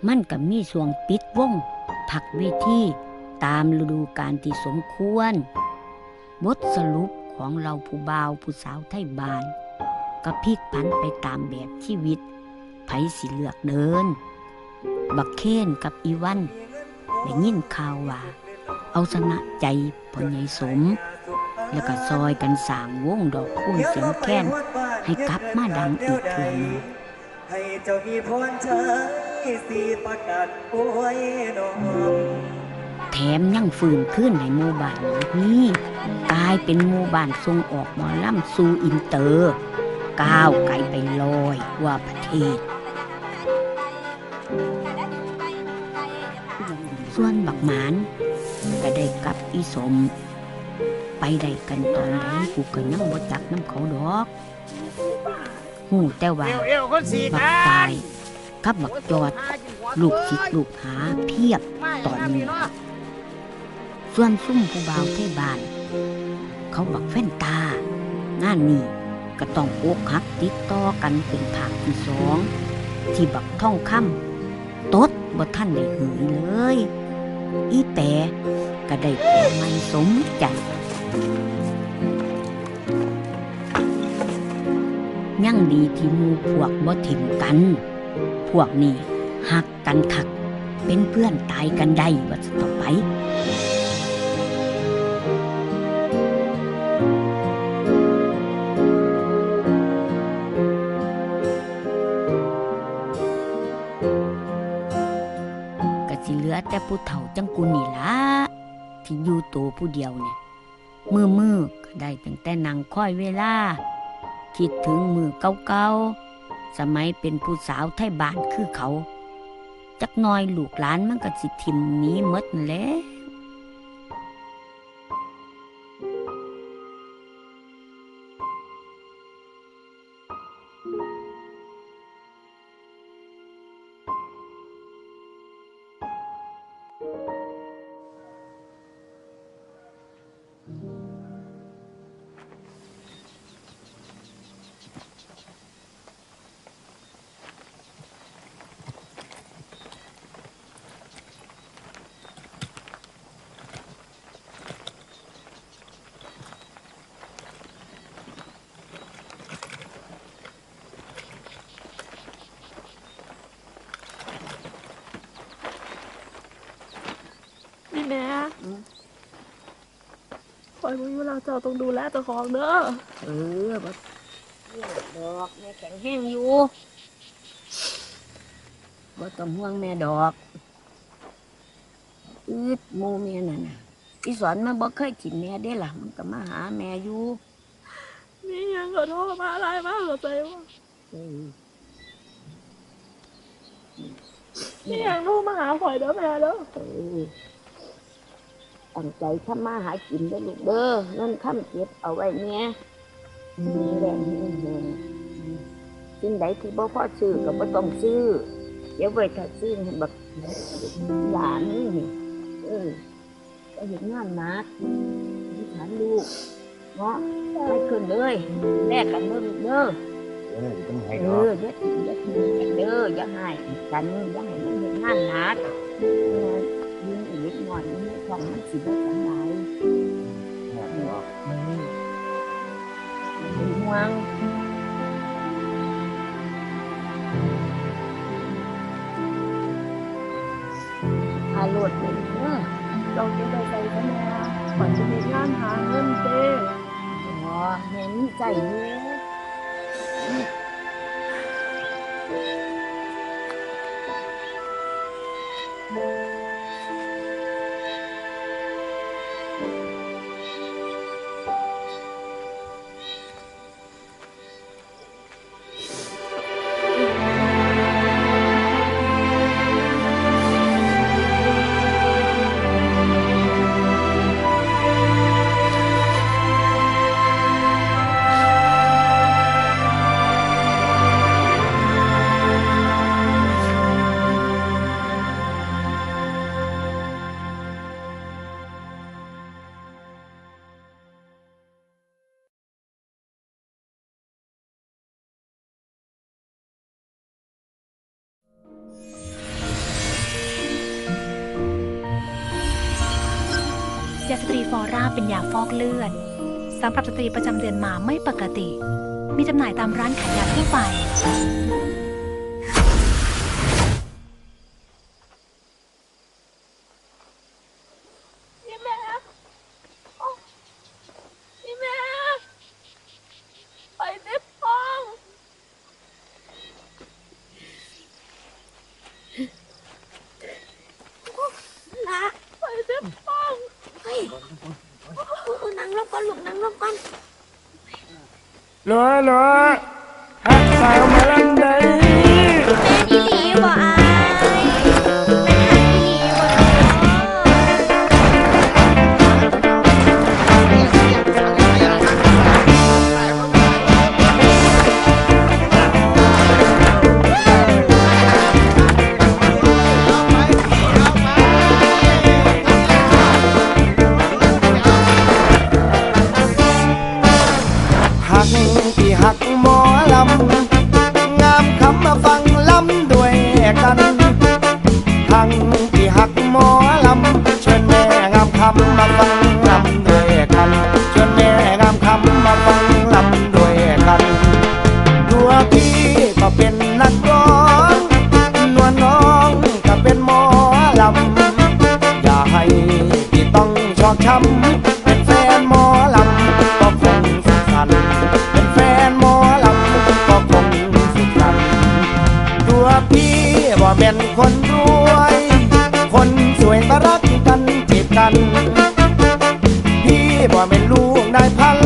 มันก็มีช่วงปิดวงพักเวทีตามฤดูกาลที่สมควรบทสรุปของเราผู้บ่าวผู้สาวไทยบ้านก็พลิกผันไปตามแบบชีวิตไผสิเลือกเดินบักเคนกับอีวันได้ยินข่าวว่าเอาชนะใจพ่อใหญ่สมแล้วก็ซอยกันสร้างวงดอกคูณเสียงแค้นให้กลับมาดังอีกเทื่อนึง ให้เจ้ามีพรชัยสีประกาศป่วยน้อง แถมยังฟื้นขึ้นในหมู่บ้านนี้กลายเป็นหมู่บ้านทรงออกหมอลำสู่อินเตอร์ก้าวไกลไปลอยกว่าประเทศส่วนบักหมานก็ได้กับอีสมไปได้กันตอนไหนกูก็ยังบ่จักน้ำเขาดอกหูแต่ว่าบักตายกับบักจอดลูกศิษย์ลูกหาเพียบตอนนี้ส่วนซุ่มผู้บ่าวไทยบ้านเขาบักแฟนตางานนี้ก็ต้องอกหักติดต่อกันเป็นภาคที่2ที่บักท่องค่ำตดบ่ท่านได้เหือเลยอีแปรก็ได้แปลไม่สมใจยังดีที่หมู่พวกบ่ถิ่มกันพวกนี้หักกันคักเป็นเพื่อนตายกันได้ว่าจะต่อไปสิเหลือแต่ผู้เฒ่าจังกูนี่ล่ะที่อยู่ตัวผู้เดียวเนี่ยมือก็ได้ตั้งแต่นั่งคอยเวลาคิดถึงมือเก่าๆสมัยเป็นผู้สาวไทยบ้านคือเขาจักน้อยลูกหลานมันก็สิทิมหนีหมดนั่นแหละ อยบ่อยู่แล้วเจ้าต้องดูแลเจ้าของเด้อ บ่ดอกแม่แข็งแห้งอยู่บ่ต้องห่วงแม่ดอกหมู่แม่นั่นน่ะอีสอนมันบ่เคยกินแม่เด้ล่ะมันก็มาหาแม่อยู่ มีหยังก็โทรมาอะไรมาเข้าใจบ่มีหยังโทรมาหาข่อยเด้อแม่เด้อ ตั้งใจทำมาหากินเด้อลูกเด้อเงินค้ำเก็บเอาไว้เนี่ยมีแรงมีแรงสิ่งใดที่บ่พอซื้อก็บ่ต้องซื้อเดี๋ยวไว้ถ้าซื้อให้บักหลานนี่ก็เห็นงานหนักที่ฐานลูกเนาะไปขึ้นเลยแลกกันเด้อลูกเด้ออย่าทิ้งกันเด้ออย่าให้กันอย่าให้มันเห็นงานหนักยืนอีกหน่อยนี่ของมันสิบ่สำบายเป็นห่วงพาโหลดเลยเราจะได้ใจกันแม่ข่อยจะมีงานหาเงินเด้แม่มีใจอยู่ยาสตรีฟอร่าเป็นยาฟอกเลือดสำหรับสตรีประจำเดือนมาไม่ปกติ มีจำหน่ายตามร้านขายยาทั่วไปนี่แม่ไปเจ็บท้องนะไปเจ็บท้องเฮ้ยนั่งลงก่อนลูกนั่งลงก่อน หลัวฮักสาวมาลันได้ดีหลีบ่อที่หักหมอลำงามคำมาฟังลำด้วยกันทั้งที่หักหมอลำเชิญแม่งามคำมาฟังลำด้วยกันเชิญแม่งามคำมาฟังลำด้วยกันตัวพี่ก็เป็นนักร้องนวลน้องก็เป็นหมอลำอย่าให้พี่ต้องชอกช้ำเป็นแฟนหมอลำก็คงสุขสันต์เป็นแฟนหมอลำก็คงสุขสันต์ตัวพี่ว่าเป็นคนรวยคนสวยมารักกันจีบกันพี่ว่าเป็นลูกนายพัน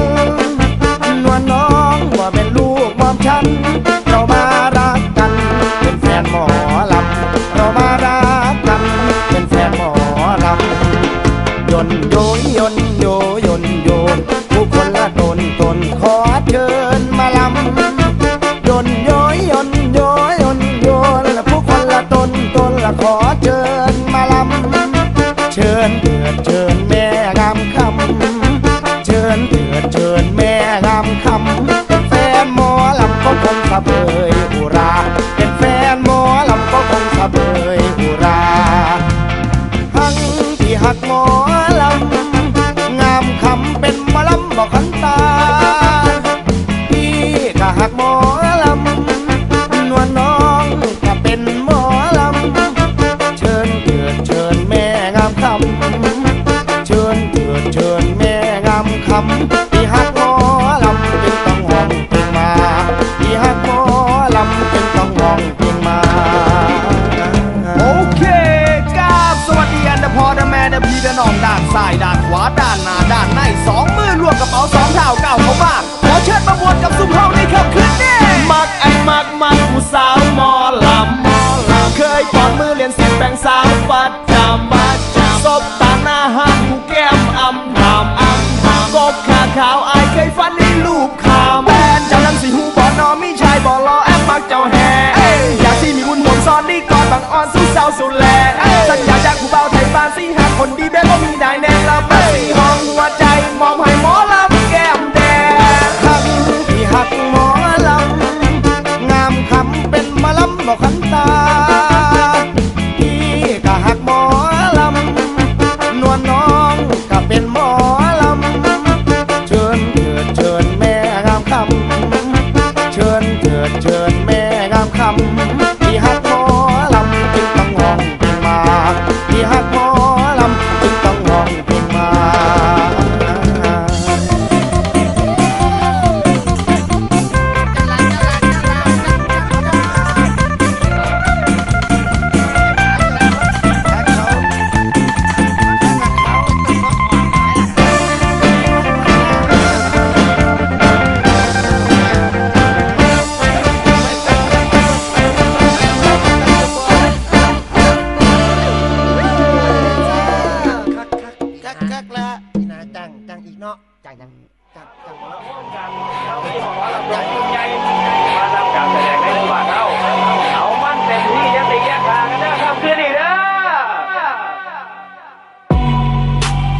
นวลน้องว่าเป็นลูกมอมฉันเรามารักกันเป็นแฟนหมอลำเรามารักกันเป็นแฟนหมอลำยนโยยนโยยนโยนผู้คนละตนขอเชิญมาลำยนโยยนโยยนโยนผู้คนละตนละขอเชิญมาลำเชิญเถิดเชิญแม่งามคำเชิญเถิดเชิญแม่งามคำเป็นแฟนหมอลำก็คงสะเบยอุราเป็นแฟนหมอลำก็คงสะเบยอุราทั้งที่หักหมอลำงามคำเป็นหมอลำบอกขันตาพี่ก็หักหมอลำนวลน้องก็เป็นหมอลำเชิญเถิดเชิญแม่งามคำเชิญเถิดเชิญแม่งาม กับสุมเฮาในค่ำคืนนี้มักไอ้มักผู้สาวหมอลำเคยปอดมือเรียนสิบแบ่งสาวประจำซบตาหน้าห้างผู้แก้มอำถามกบขาขาวอายเคยฝันในรูปขาวแฟนเจ้านั้นสิหูบ่นอมีชายบ่รอแอบมักเจ้าแห่อยากที่มีบุญหมุนซ้อนดีก่อนบางอ่อนสู้สาวสุดแลสัญญาจากผู้เบาไทยบ้านสิหาคนดีแบบบ่มีนายแน่ละมาสิห้องหัวใจมอบให้หมอลำแก้มแดงหักที่หักหมอลำงามคำเป็นหมอลำบอกขันตาพี่ก็หักหมอลำนวลน้องก็เป็นหมอลำเชิญแม่งามคำเชิญแม่งามคำที่หักหมอลำจึงต้องห้องเพลงมาที่หักหมอลำจึงต้องห้องเพลงมา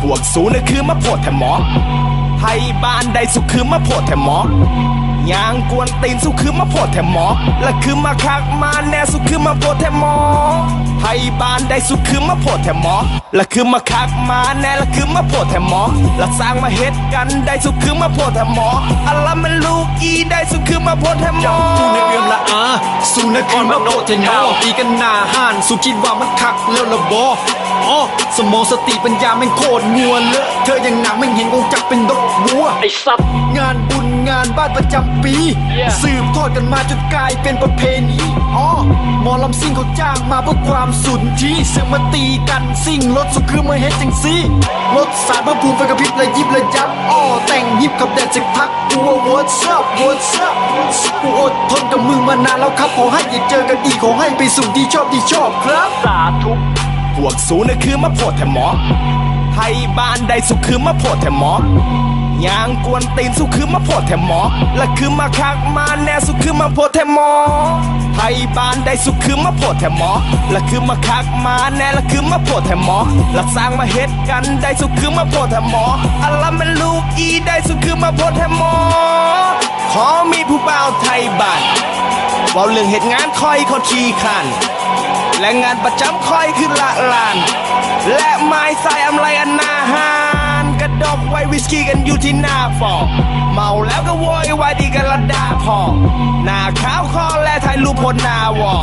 พวกสูน่ะคือมาโพดแถมหมอไทยบ้านใดสุขคือมาโพดแถมหมอยางกวนตีนสุขคือมาโพดแถมหมอและคือมาคักมาแน่สุขคือมาโพดแถมหมอไทยบ้านใดสุขคือมาโพดแถมหมอและคือมาคักมาแน่และคือมาโพดแถมหมอและสร้างมาเฮ็ดกันได้สุขคือมาโพดแถมหมออัลละมันลูกอีได้สุขคือมาโพดแถมหมอสู้ในเรื่องละสู้ในก่อนมาโพดแถมหมอตีกันหน้าห้านสู้คิดว่ามันคักแล้วละบ่สมองสติปัญญาแม่งโคตรงัวเลอะเธอยังหนักไม่เห็นองค์จักเป็นดอกบัวไอ้สัตว์งานบุญงานบ้านประจำปีสืบทอดกันมาจนกลายเป็นประเพณีหมอลำซิ่งเขาจ้างมาเพื่อความสุนทรีเสือมาตีกันซิ่งรถสุขคือมาเฮ็ดจังซี่รถสารพระภูมิไฟกระพริบและยิบและยับแต่งฮิปกับแดดสักพักกูว่า what's up กูอดทนกับมึงมานานแล้วครับขอให้อย่าเจอกันอีกขอให้ไปสู่ที่ชอบครับสาธุพวกสูน่ะคือมาโพดแถมหมอไทยบ้านใดสุขคือมาโพดแถมหมอยางกวนตีนสุขคือมาโพดแถมหมอและคือมาคักมาแน่สุขคือมาโพดแถมหมอไทยบ้านใดสุขคือมาโพดแถมหมอและคือมาคักมาแน่และคือมาโพดแถมหมอและสร้างมาเฮ็ดกันได้สุขคือมาโพดแถมหมออัลละมันลูกอีได้สุขคือมาโพดแถมหมอขอมีผู้บ่าวไทยบ้านเว้าเรื่องเหตุงานคอยเขาขี้ขันและงานประจำคอยคือละลานและไม้ใส่อำไลอันนาหารกระดกไว้วิสกี้กันอยู่ที่หน้าฟอเมาแล้วก็โวยวายดีกันละดาพอหน้าขาวคอและถ่ายรูปบนหน้าวอ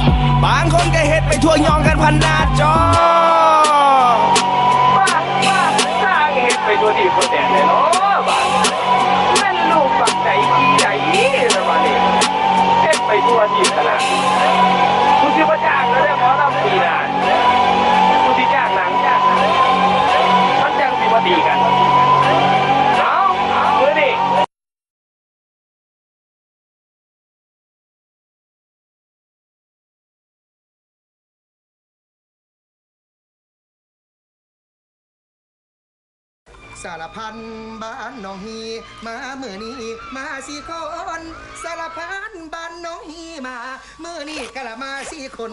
บางคนก็เฮ็ดไปทั่วยองกันพันหน้าจอบ้าสร้างเฮ็ดไปทั่วที่คนแดดเลยเนาะบ้าแม่นลูกฝักใจขี้ใหญ่นะบ้านี่เฮ็ดไปทั่วที่ขนาดคุณสิมาจ้างแล้วได้หมอลำปีหน้าคุณสิจ้างหนังมันจังสิมาดีกันเอาเมื่อนี่สารพันบ้านน้องฮีมาเมื่อนี้มาสี่คนสารพันบ้านน้องฮีมาเมื่อนี้กะละมาสี่คน